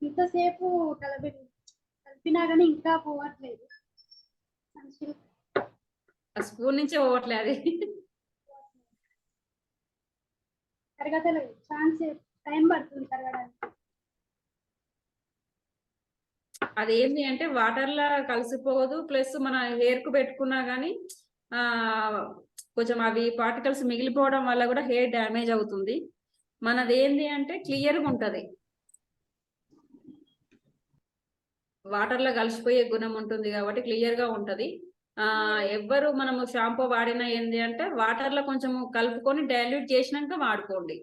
ఇంతసేపు కలిపినా కానీ ఇంకా పోవట్లేదు. స్పూన్ నుంచే పోవట్లేదు, అది కరగతలేదు. ఛాన్స్ టైం పడుతుంది కరగడానికి. అది ఏంటి అంటే వాటర్ లా కలిసిపోదు, ప్లస్ మన హెయిర్ కు పెట్టుకున్నా గానీ కొంచెం అవి పార్టికల్స్ మిగిలిపోవడం వల్ల కూడా హెయిర్ డ్యామేజ్ అవుతుంది. మనది ఏంటి అంటే క్లియర్ గా ఉంటది, వాటర్ లో కలిసిపోయే గుణం ఉంటుంది కాబట్టి క్లియర్ గా ఉంటది. ఎవ్వరు మనము షాంపూ వాడినా ఏంటి అంటే వాటర్ లో కొంచెం కలుపుకొని డైల్యూట్ చేసినాక వాడుకోండి.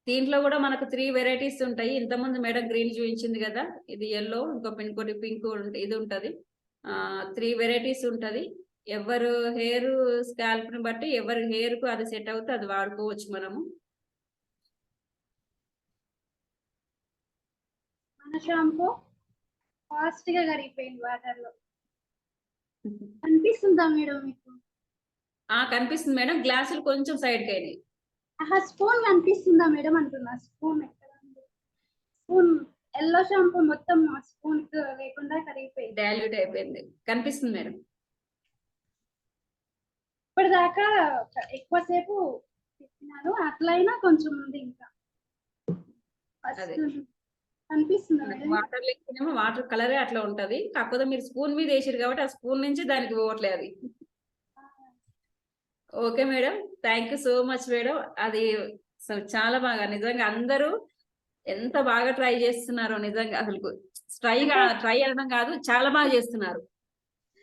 దీంట్లో కూడా మనకు 3 వెరైటీస్ ఉంటాయి. ఇంతకుముందు మేడం గ్రీన్ చూపించింది కదా, ఇది ఎల్లో, ఇంకోటి పింక్ ఇది ఉంటది. 3 వెరైటీస్ ఉంటది. ఎవరు హెయిర్ స్కాల్ప్ ని బట్టి ఎవరి హెయిర్ కు అది సెట్ అవుతే అది వాడుకోవచ్చు మనము. మన షాంపూ ఫాస్ట్ గా కరిగిపోయింది వాటర్ లో. కనిపిస్తుందా మేడం మీకు? కనిపిస్తుంది మేడం. గ్లాసులు కొంచెం సైడ్ కి అయినాయి. స్పూన్ కనిపిస్తుందా మేడం అంటున్నా. స్పూన్ ఎక్కడ ఉంది? స్పూన్ ఎల్లో షాంపూ మొత్తం స్పూన్ లేకుండా కరిగిపోయింది, డైల్యూట్ అయిపోయింది. కనిపిస్తుంది మేడం. ఇప్పటిదాకా ఎక్కువసేపు చెప్పినాను అట్లయినా కొంచెం ఉంది ఇంకా అదే. ఫస్ట్ కనిపిస్తుందా మేడం? వాటర్ లేకపోతేనేమో వాటర్ కలరే అట్లా ఉంటది. కాకపోతే మీరు స్పూన్ మీద వేసిరు కాబట్టి ఆ స్పూన్ నుంచి దానికి పోవట్లేదు అది. Okay madam, thank you so much madam. అది చాలా బాగా నిజంగా అందరూ ఎంత బాగా ట్రై చేస్తున్నారో నిజంగా అసలు ట్రై అనడం కాదు, చాలా బాగా చేస్తున్నారు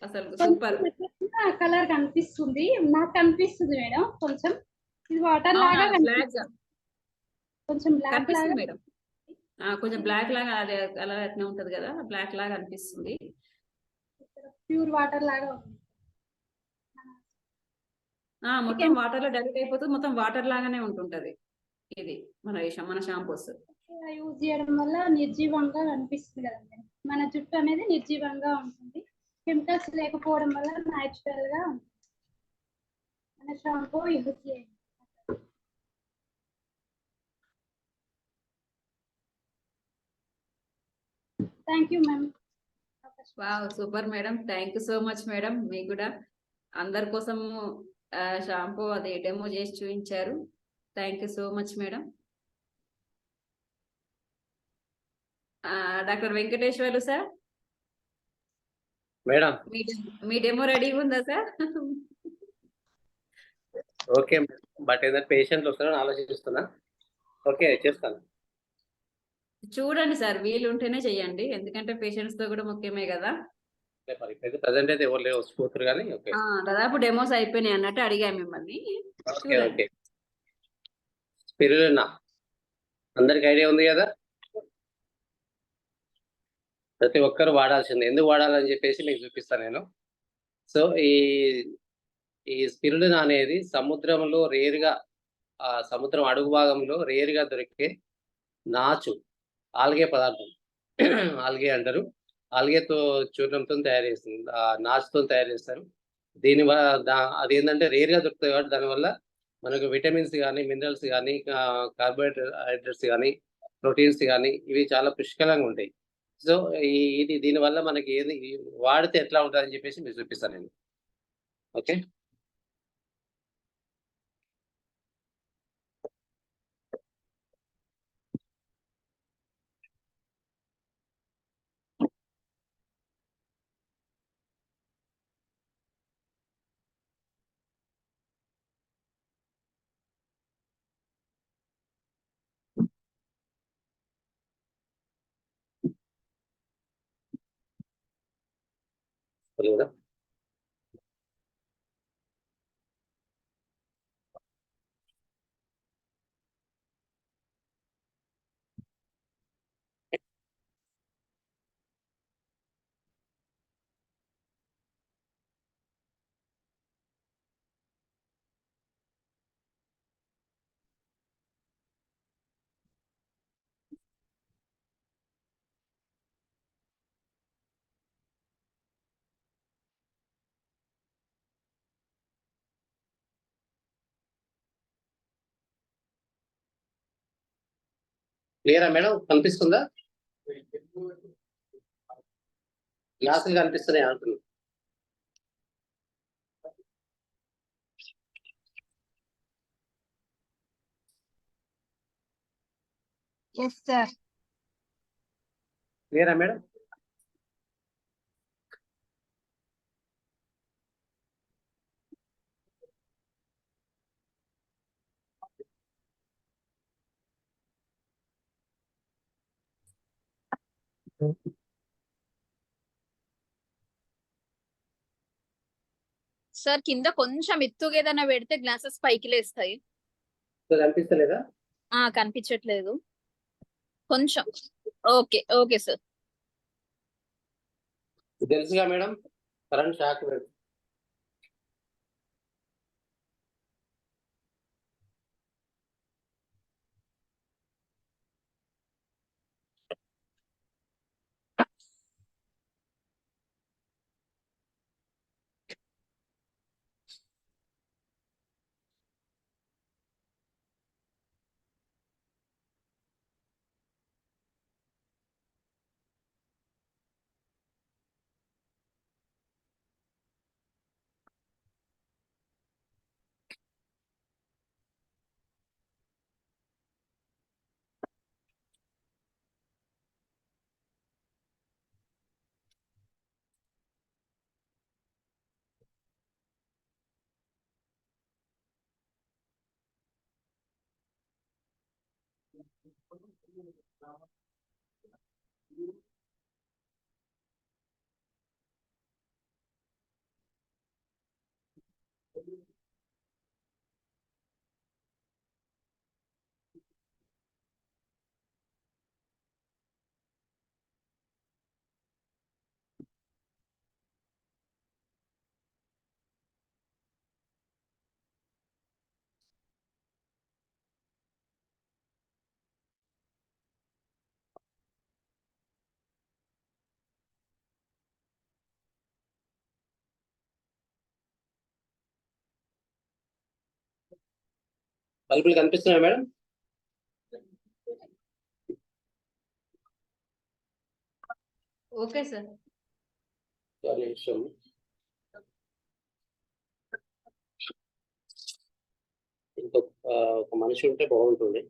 అసలు సూపర్. కలర్ కనిపిస్తుంది, నాకు కనిపిస్తుంది మేడం కొంచెం. ఇది వాటర్ లాగా బ్లాక్ కొంచెం బ్లాక్ కనిపిస్తుంది లాగా మేడం. కొంచెం బ్లాక్ లాగా అదే కలర్ అట్నే ఉంటది కదా, బ్లాక్ లాగా అనిపిస్తుంది. ప్యూర్ వాటర్ లాగా ఉంది. మొత్తం వాటర్ లో డైరెక్ట్ అయిపోతుంది, మొత్తం వాటర్ లాగానే ఉంటుంటది ఇది మన షాంపూస్. యూజ్ చేయడం వల్ల నిర్జీవంగా కనిపిస్తుంది కదా మేడం. మన జుట్టు అనేది నిర్జీవంగా ఉంటుంది, కెమికల్స్ లేకపోవడం వల్ల న్యాచురల్ గా ఉంటుంది. మన షాంపూ యూజ్ చేయండి. Thank you ma'am. Wow, super madam, thank you so much madam. మీకు కూడా అందరి కోసం షాంపూ అది డెమో చేసి చూపించారు. Thank you so much madam. Doctor Venkateswarlu sir, madam me demo ready ఉందా సార్? ఓకే, బట్ ఏదైనా పేషెంట్లు వస్తారని ఆలోచిస్తున్నా. ఓకే, చేస్తాను. చూడండి సార్, వీలు ఉంటేనే చెయ్యండి, ఎందుకంటే పేషెంట్స్ తో కూడా ముఖ్యమే కదా. ప్రజెంట్ అయితే ఎవరు లేవు వచ్చిపోతారు కానీ. ఓకే, దాదాపు డెమోస్ అయిపోయినాయి అన్నట్టు అడిగా మిమ్మల్ని. Okay okay. స్పిరులినా అందరికి ఐడియా ఉంది కదా, ప్రతి ఒక్కరు వాడాల్సిందే. ఎందుకు వాడాలని చెప్పేసి మీకు చూపిస్తాను నేను. సో ఈ స్పిరులినా అనేది సముద్రంలో రేరుగా, సముద్రం అడుగు భాగంలో రేరుగా దొరికే నాచు ఆల్గే పదార్థం. ఆల్గే అంటారు. ఆల్గేతో చూర్ణంతో తయారు చేస్తుంది, నాచుతో తయారు చేస్తారు. అది ఏంటంటే రేరుగా దొరుకుతుంది కాబట్టి దానివల్ల మనకు విటమిన్స్ కానీ, మినరల్స్ కానీ, కార్బోహైడ్రేట్స్ కానీ, ప్రోటీన్స్ కానీ ఇవి చాలా పుష్కలంగా ఉంటాయి. సో దీనివల్ల మనకి ఏది వాడితే ఎట్లా ఉంటుంది అని చెప్పేసి మీకు చూపిస్తాను నేను. ఓకే, కదా. క్లియరా మేడం, కనిపిస్తుందా? గ్లాసులు కనిపిస్తున్నాయి అంటున్నాను. Yes sir. క్లియరా మేడం? సార్ కింద కొంచెం ఎత్తుగా ఏదైనా పెడితే గ్లాసెస్ పైకి లేస్తాయి. కనిపిస్తలేదా? కనిపించట్లేదు కొంచెం. Okay okay sir. తెలుసుగా మేడం, కరెంట్ షాక్ పెడుతుంది. బల్బులు కనిపిస్తున్నాయా మేడం? Okay sir. ఒక నిమిషం. ఇంకొక ఒక మనిషి ఉంటే బాగుంటుంది.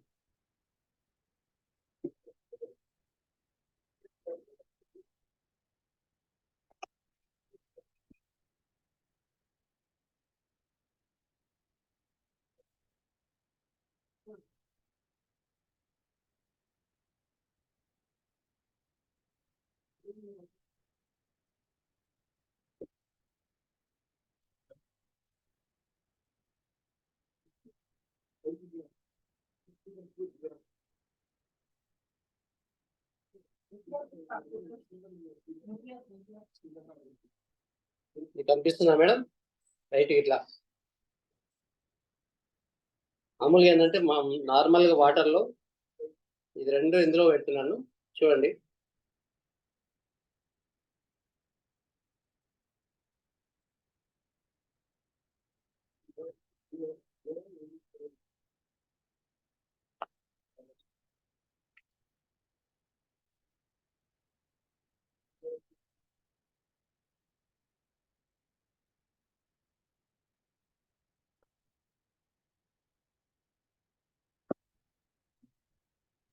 ఇది కనిపిస్తుందా మేడం? రైట్ ఇట్లా మామూలుగా ఏంటంటే మా నార్మల్గా వాటర్లో ఇది రెండు ఇందులో పెడుతున్నాను చూడండి.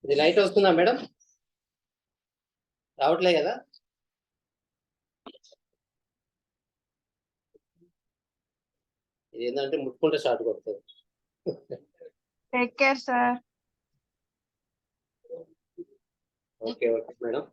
ఇది లైట్ వస్తుందా మేడం? రావట్లే కదా? ఇది ఏంటంటే ముట్టుకుంటే షార్ట్ కొడుతుంది. Take care sir. Okay okay madam.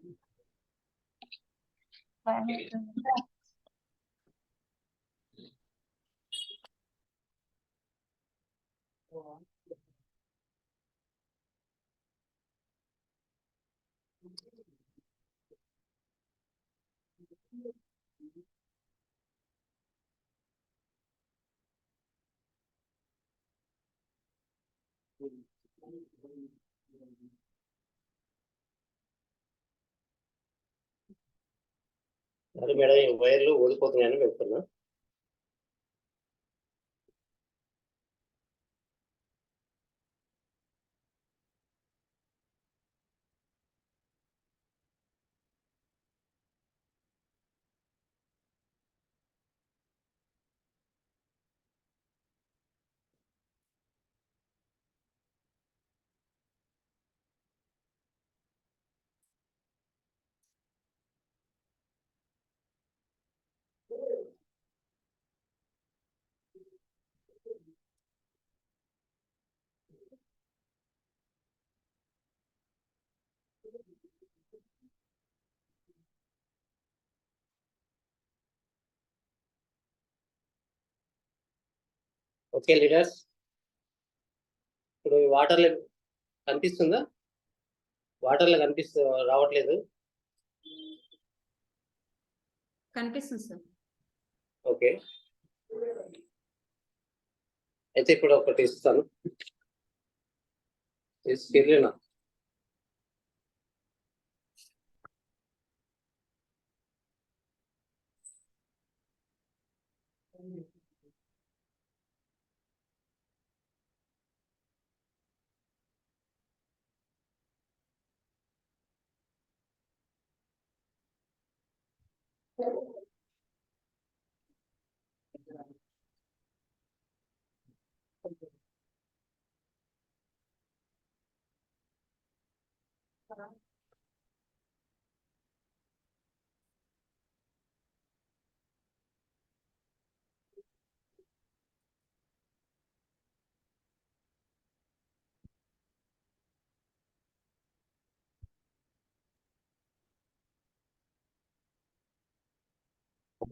అదే మేడం ఈ వైర్లు ఊడిపోతున్నాయని పెడుతున్నా. ఓకే లీడర్స్, ఇప్పుడు వాటర్లో కనిపిస్తుందా? వాటర్లో రావట్లేదు. కనిపిస్తుంది సార్. ఓకే, అయితే ఇప్పుడు ఒకటి ఇస్తాను. స్పిరులినా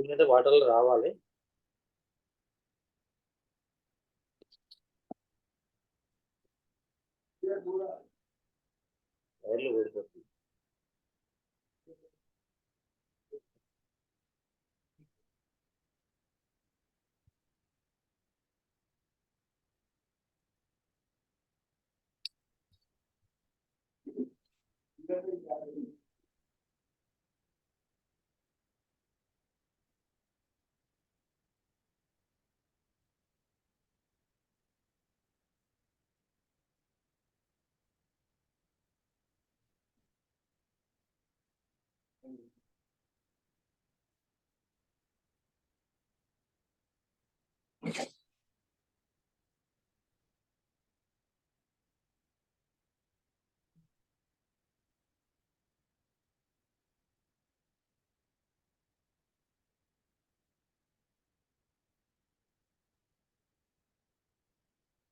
అయితే వాటర్లో రావాలి. వైర్లు ఊడిపోతుంది.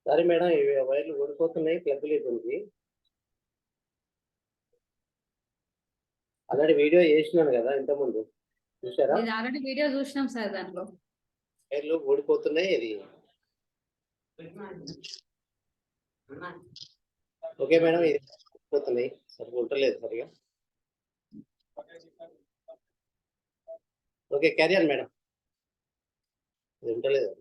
సరే మేడం, ఇవి వైర్లు ఊడిపోతున్నాయి, ప్లగ్ లేదు ఉంది. ఆల్రెడీ వీడియో చేసినాను కదా ఇంతకుముందు, చూసారా? ఆల్రెడీ వీడియో చూసినాం సార్, దాంట్లో వైర్లు ఊడిపోతున్నాయి. ఇది ఓకే మేడం, ఇది ఊడిపోతున్నాయి, సరిగ్గా ఉండలేదు సరిగా. ఓకే, క్యారియర్ మేడం, ఇది ఉండలేదు.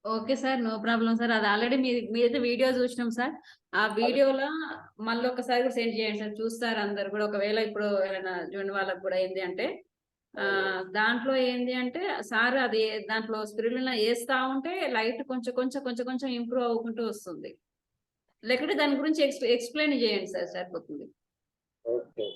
Okay sir, no problem sir. అది ఆల్రెడీ మీరైతే వీడియో చూసినాం సార్. ఆ వీడియోలో మళ్ళీ ఒకసారి కూడా సెండ్ చేయండి సార్, చూస్తారు అందరు కూడా. ఒకవేళ ఇప్పుడు ఎవరైనా చూడని వాళ్ళకి కూడా ఏంది అంటే దాంట్లో ఏంది అంటే సార్ అది దాంట్లో స్పిరులినా వేస్తా ఉంటే లైట్ కొంచెం కొంచెం కొంచెం కొంచెం ఇంప్రూవ్ అవ్వకుంటూ వస్తుంది. లేకుంటే దాని గురించి ఎక్స్ప్లెయిన్ చేయండి సార్, సరిపోతుంది. ఓకే,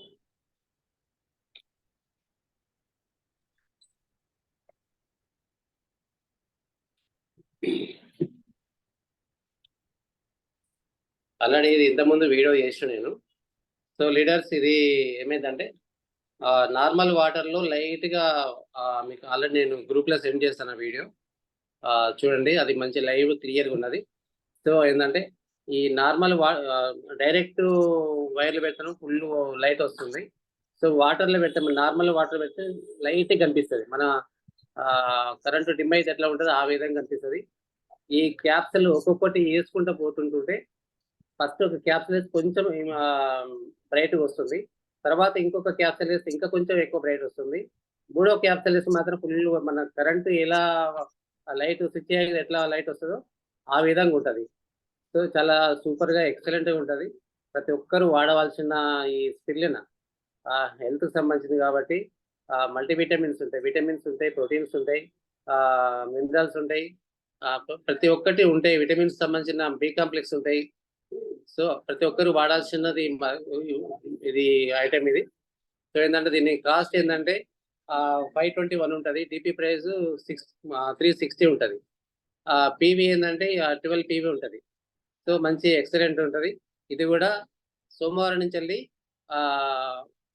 ఆల్రెడీ ఇది ఇంతకుముందు వీడియో చేసిన నేను. సో లీడర్స్, ఇది ఏమైందంటే నార్మల్ వాటర్లో లైట్గా మీకు ఆల్రెడీ నేను గ్రూప్లో సెండ్ చేస్తాను వీడియో, చూడండి. అది మంచి లైవ్ క్లియర్గా ఉన్నది. సో ఏంటంటే ఈ నార్మల్ డైరెక్ట్ వైర్లు పెట్టడం ఫుల్ లైట్ వస్తుంది. సో వాటర్లో పెట్టాము, నార్మల్ వాటర్ పెడితే లైట్ కనిపిస్తుంది. మన కరెంటు డిమ్ అయితే ఎట్లా ఉంటుందో ఆ విధంగా కనిపిస్తుంది. ఈ క్యాప్సల్ ఒక్కొక్కటి వేసుకుంటూ పోతుంటుంటే ఫస్ట్ ఒక క్యాప్సల్ వేసి కొంచెం బ్రైట్గా వస్తుంది. తర్వాత ఇంకొక క్యాప్సల్ వేస్తే ఇంకా కొంచెం ఎక్కువ బ్రైట్ వస్తుంది. మూడో క్యాప్సల్ వేసి మాత్రం ఫుల్ మన కరెంటు ఎలా లైట్ స్విచ్ అయ్యేది ఎట్లా లైట్ వస్తుందో ఆ విధంగా ఉంటుంది. సో చాలా సూపర్గా ఎక్సలెంట్గా ఉంటుంది. ప్రతి ఒక్కరూ వాడవలసిన ఈ స్పిరులినా హెల్త్కి సంబంధించింది కాబట్టి మల్టీవిటమిన్స్ ఉంటాయి, విటమిన్స్ ఉంటాయి, ప్రోటీన్స్ ఉంటాయి, మినరల్స్ ఉంటాయి, ప్రతి ఒక్కటి ఉంటాయి. విటమిన్స్ సంబంధించిన బి కాంప్లెక్స్ ఉంటాయి. సో ప్రతి ఒక్కరు వాడాల్సినది ఇది ఐటమ్ ఇది. సో ఏంటంటే దీని కాస్ట్ ఏంటంటే 521 ఉంటుంది. డిపి ప్రైస్ 360 ఉంటుంది. పీవీ ఏంటంటే 12 పీవీ ఉంటుంది. సో మంచి ఎక్సలెంట్ ఉంటుంది. ఇది కూడా సోమవారం నుంచి వెళ్ళి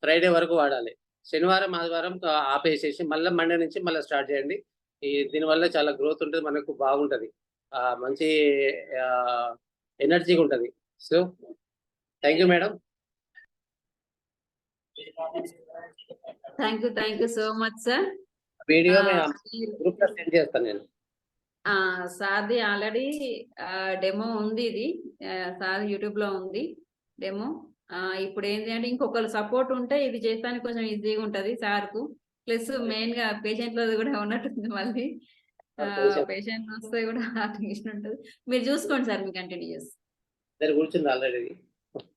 ఫ్రైడే వరకు వాడాలి. శనివారం ఆదివారం ఆపేసేసి మళ్ళీ మండే నుంచి మళ్ళీ స్టార్ట్ చేయండి. దీనివల్ల చాలా గ్రోత్ ఉంటుంది, మనకు బాగుంటుంది, మంచి ఎనర్జీగా ఉంటుంది. So thank you madam. Thank you so much sir. Video group లో సెండ్ చేస్తాను నేను. సార్ది ఆల్రెడీ డెమో ఉంది, ఇది సార్ యూట్యూబ్ లో ఉంది డెమో. ఇప్పుడు ఏంటి అంటే ఇంకొకరు సపోర్ట్ ఉంటే ఇది చేస్తానికి కొంచెం ఈజీగా ఉంటది సార్కు. ప్లస్ మెయిన్ గా పేషెంట్ లో కూడా ఉన్నట్టుంది, మళ్ళీ పేషెంట్ వస్తే కూడా టెన్షన్ ఉంటుంది. మీరు చూసుకోండి సార్, మీకు కంటిన్యూ చేసి కూర్చుంది ఆల్రెడీ.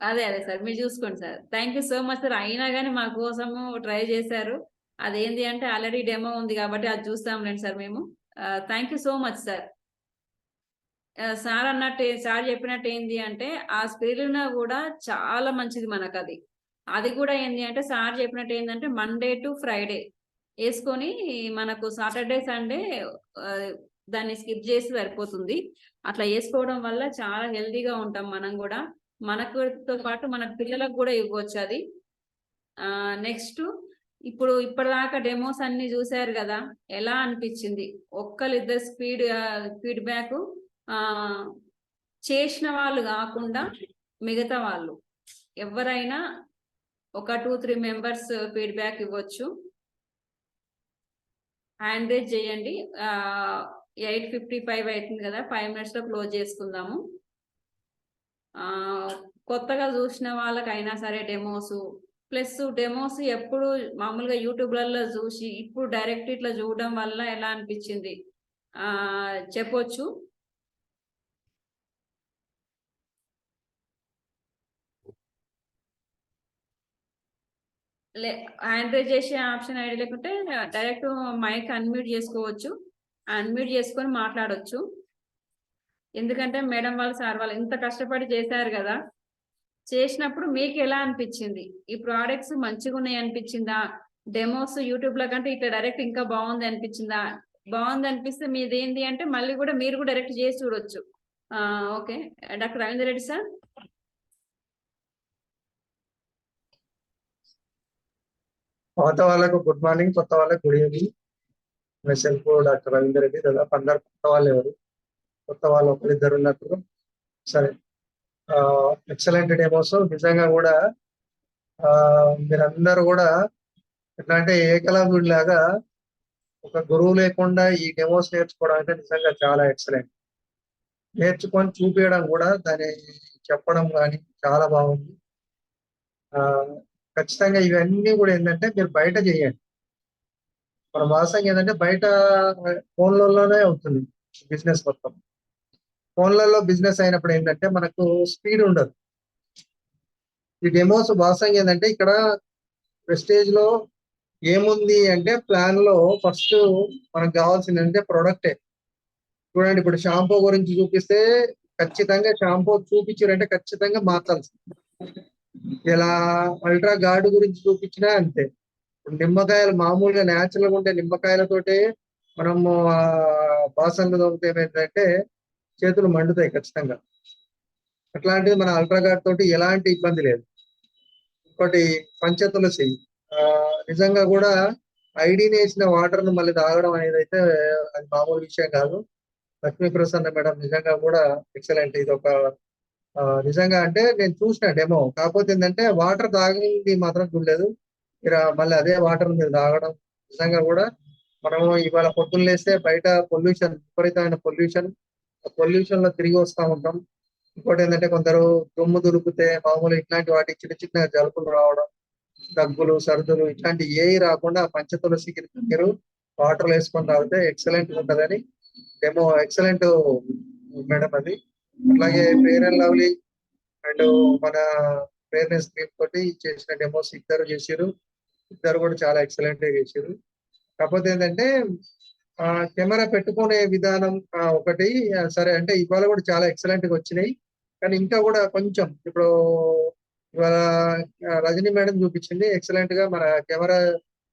అదే సార్, మీరు చూసుకోండి sir. Thank you so much sir. అయినా కానీ మా కోసము ట్రై చేశారు. అదేంటి అంటే ఆల్రెడీ డెమో ఉంది కాబట్టి అది చూస్తాంలేండి సార్ మేము. Thank you so much sir. Sir sir చెప్పినట్టు ఏంటి అంటే ఆ స్పిరులినా కూడా చాలా మంచిది మనకు. అది కూడా ఏంటి అంటే సార్ చెప్పినట్టు ఏంటంటే మండే టు ఫ్రైడే వేసుకొని మనకు సాటర్డే సండే దాన్ని స్కిప్ చేసి సరిపోతుంది. అట్లా వేసుకోవడం వల్ల చాలా హెల్తీగా ఉంటాం మనం కూడా, మనకుతో పాటు మన పిల్లలకు కూడా ఇవ్వచ్చు అది. నెక్స్ట్ ఇప్పుడు ఇప్పటిదాకా డెమోస్ అన్ని చూసారు కదా, ఎలా అనిపించింది? ఒక్కరిద్దరు ఫీడ్బ్యాక్ చేసిన వాళ్ళు కాకుండా మిగతా వాళ్ళు ఎవరైనా ఒక 2-3 మెంబర్స్ ఫీడ్బ్యాక్ ఇవ్వచ్చు. హ్యాండ్ రేజ్ చేయండి. 8:55 అవుతుంది కదా, 5 minutes లో క్లోజ్ చేసుకుందాము. కొత్తగా చూసిన వాళ్ళకైనా సరే డెమోస్ ఎప్పుడు మామూలుగా యూట్యూబ్లలో చూసి ఇప్పుడు డైరెక్ట్ ఇట్లా చూడడం వల్ల ఎలా అనిపించింది చెప్పొచ్చు. హ్యాండ్ రేజ్ చేసే ఆప్షన్ ఐడి లేకుంటే డైరెక్ట్ మైక్ అన్మ్యూట్ చేసుకోవచ్చు, అన్మ్యూట్ చేసుకొని మాట్లాడొచ్చు. ఎందుకంటే మేడం వాళ్ళు సార్ వాళ్ళు ఇంత కష్టపడి చేశారు కదా, చేసినప్పుడు మీకు ఎలా అనిపించింది? ఈ ప్రోడక్ట్స్ మంచిగా ఉన్నాయి అనిపించిందా? డెమోస్ యూట్యూబ్ లో కంటే ఇట్లా డైరెక్ట్ ఇంకా బాగుంది అనిపించిందా? బాగుంది అనిపిస్తే మీది ఏంటి అంటే మళ్ళీ కూడా మీరు కూడా డైరెక్ట్ చేసి చూడొచ్చు. Okay, doctor Ravinder Reddy sir. పాత వాళ్ళకు గుడ్ మార్నింగ్, కొత్త వాళ్ళకు good evening. Self doctor Ravinder Reddy. దాదాపు అందరు కొత్త వాళ్ళు ఎవరు, కొత్త వాళ్ళు ఒకరిద్దరు ఉన్నట్టు. సరే, ఎక్సలెంట్ డెమోస్. నిజంగా కూడా మీరందరూ కూడా ఎట్లా అంటే ఏకలవ్యుడి లాగా ఒక గురువు లేకుండా ఈ డెమోస్ నేర్చుకోవడం అంటే నిజంగా చాలా ఎక్సలెంట్. నేర్చుకొని చూపించడం కూడా, దాన్ని చెప్పడం కానీ చాలా బాగుంది. ఖచ్చితంగా ఇవన్నీ కూడా ఏంటంటే మీరు బయట చేయండి. మన వాస్తవం ఏంటంటే బయట ఫోన్లలోనే అవుతుంది బిజినెస్ మొత్తం. ఫోన్లలో బిజినెస్ అయినప్పుడు ఏంటంటే మనకు స్పీడ్ ఉండదు. ఈ డెమోస్ వాస్తవం ఏంటంటే ఇక్కడ ప్రెస్టేజ్ లో ఏముంది అంటే ప్లాన్ లో ఫస్ట్ మనకు కావాల్సింది అంటే ప్రొడక్టే. చూడండి, ఇప్పుడు షాంపూ గురించి చూపిస్తే ఖచ్చితంగా షాంపూ చూపించారంటే ఖచ్చితంగా మార్చాల్సింది. ఇలా అల్ట్రా గార్డు గురించి చూపించినా అంతే. నిమ్మకాయలు మామూలుగా న్యాచురల్ గా ఉండే నిమ్మకాయలతోటే మనము బాసన్లు తోమితే ఏమైందంటే చేతులు మండుతాయి ఖచ్చితంగా. అట్లాంటిది మన అల్ట్రా గార్డ్ తోటి ఎలాంటి ఇబ్బంది లేదు. ఇంకోటి పంచతులసి, నిజంగా కూడా ఐడిని వేసిన వాటర్ ను మళ్ళీ తాగడం అనేది అయితే అది మామూలు విషయం కాదు. లక్ష్మీ ప్రసన్న మేడం నిజంగా కూడా ఎక్సలెంట్. ఇది ఒక నిజంగా అంటే నేను చూసిన డెమో. కాకపోతే ఏంటంటే వాటర్ తాగింది మాత్రం చూడలేదు. మీరు మళ్ళీ అదే వాటర్ మీరు తాగడం నిజంగా కూడా మనము ఇవాళ పొద్దున్న లేస్తే బయట పొల్యూషన్, విపరీతమైన పొల్యూషన్ లో తిరిగి వస్తూ ఉంటాం. ఇంకోటి ఏంటంటే కొందరు దుమ్ము దులిపితే మామూలు ఇట్లాంటి వాటి చిన్న చిన్న జలుబులు రావడం, దగ్గులు, సర్దులు ఇట్లాంటి ఏవి రాకుండా పంచతులసి మీరు వాటర్లు వేసుకొని తాగితే ఎక్సలెంట్ ఉంటుందని డెమో ఎక్సలెంట్ మేడం అది. అట్లాగే ఫెయిర్ అండ్ లవ్లీ అండ్ మన ఫెయిర్నెస్ క్రీమ్ తోటి చేసిన డెమోస్ ఇద్దరు చేసారు. ఇద్దరు కూడా చాలా ఎక్సలెంట్ గా చేసారు. కాకపోతే ఏంటంటే కెమెరా పెట్టుకునే విధానం ఒకటి సరే అంటే ఇవాళ కూడా చాలా ఎక్సలెంట్ గా వచ్చినాయి. కానీ ఇంకా కూడా కొంచెం ఇప్పుడు ఇవాళ రజనీ మేడం చూపించింది ఎక్సలెంట్ గా. మన కెమెరా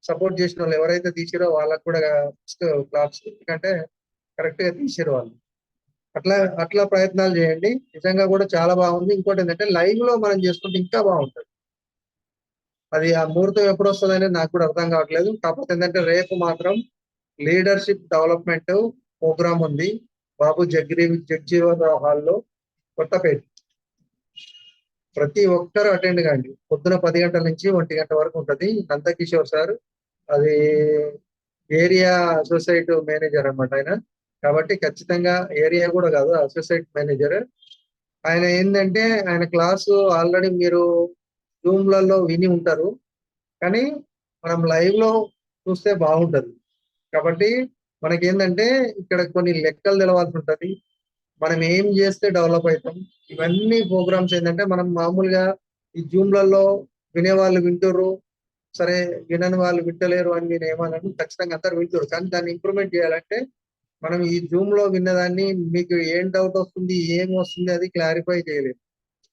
సపోర్ట్ చేసిన వాళ్ళు ఎవరైతే తీసిరో వాళ్ళకు కూడా క్లాప్స్, ఎందుకంటే కరెక్ట్ గా తీసిరు వాళ్ళు. అట్లా ప్రయత్నాలు చేయండి. నిజంగా కూడా చాలా బాగుంది. ఇంకోటి ఏంటంటే లైవ్ లో మనం చేసుకుంటే ఇంకా బాగుంటుంది. అది ఆ ముహూర్తం ఎప్పుడు వస్తుంది అనేది నాకు కూడా అర్థం కావట్లేదు. కాకపోతే ఏంటంటే రేపు మాత్రం లీడర్షిప్ డెవలప్మెంట్ ప్రోగ్రామ్ ఉంది బాబు జగ్జీవన్ హాల్లో, కొత్తపేట. ప్రతి ఒక్కరు అటెండ్ కాండి. పొద్దున 10 గంటల నుంచి 1 గంట వరకు ఉంటుంది. నందకిషోర్ సార్, అది ఏరియా అసోసియేట్ మేనేజర్ అన్నమాట ఆయన. కాబట్టి ఖచ్చితంగా ఏరియా కూడా కాదు, అసోసియేట్ మేనేజర్ ఆయన. ఏంటంటే ఆయన క్లాసు ఆల్రెడీ మీరు జూమ్లలో విని ఉంటారు, కానీ మనం లైవ్ లో చూస్తే బాగుంటది. కాబట్టి మనకేంటంటే ఇక్కడ కొన్ని లెక్కలు తెలవాల్సి ఉంటుంది. మనం ఏం చేస్తే డెవలప్ అవుతాం, ఇవన్నీ ప్రోగ్రామ్స్ ఏంటంటే మనం మామూలుగా ఈ జూమ్లలో వినేవాళ్ళు వింటారు, సరే వినని వాళ్ళు వింటలేరు అని నేను ఏమన్నాను. ఖచ్చితంగా అందరు వింటారు, కానీ దాన్ని ఇంప్రూవ్మెంట్ చేయాలంటే మనం ఈ జూమ్ లో విన్నదాన్ని మీకు ఏం డౌట్ వస్తుంది, ఏం వస్తుంది అది క్లారిఫై చేయలేదు.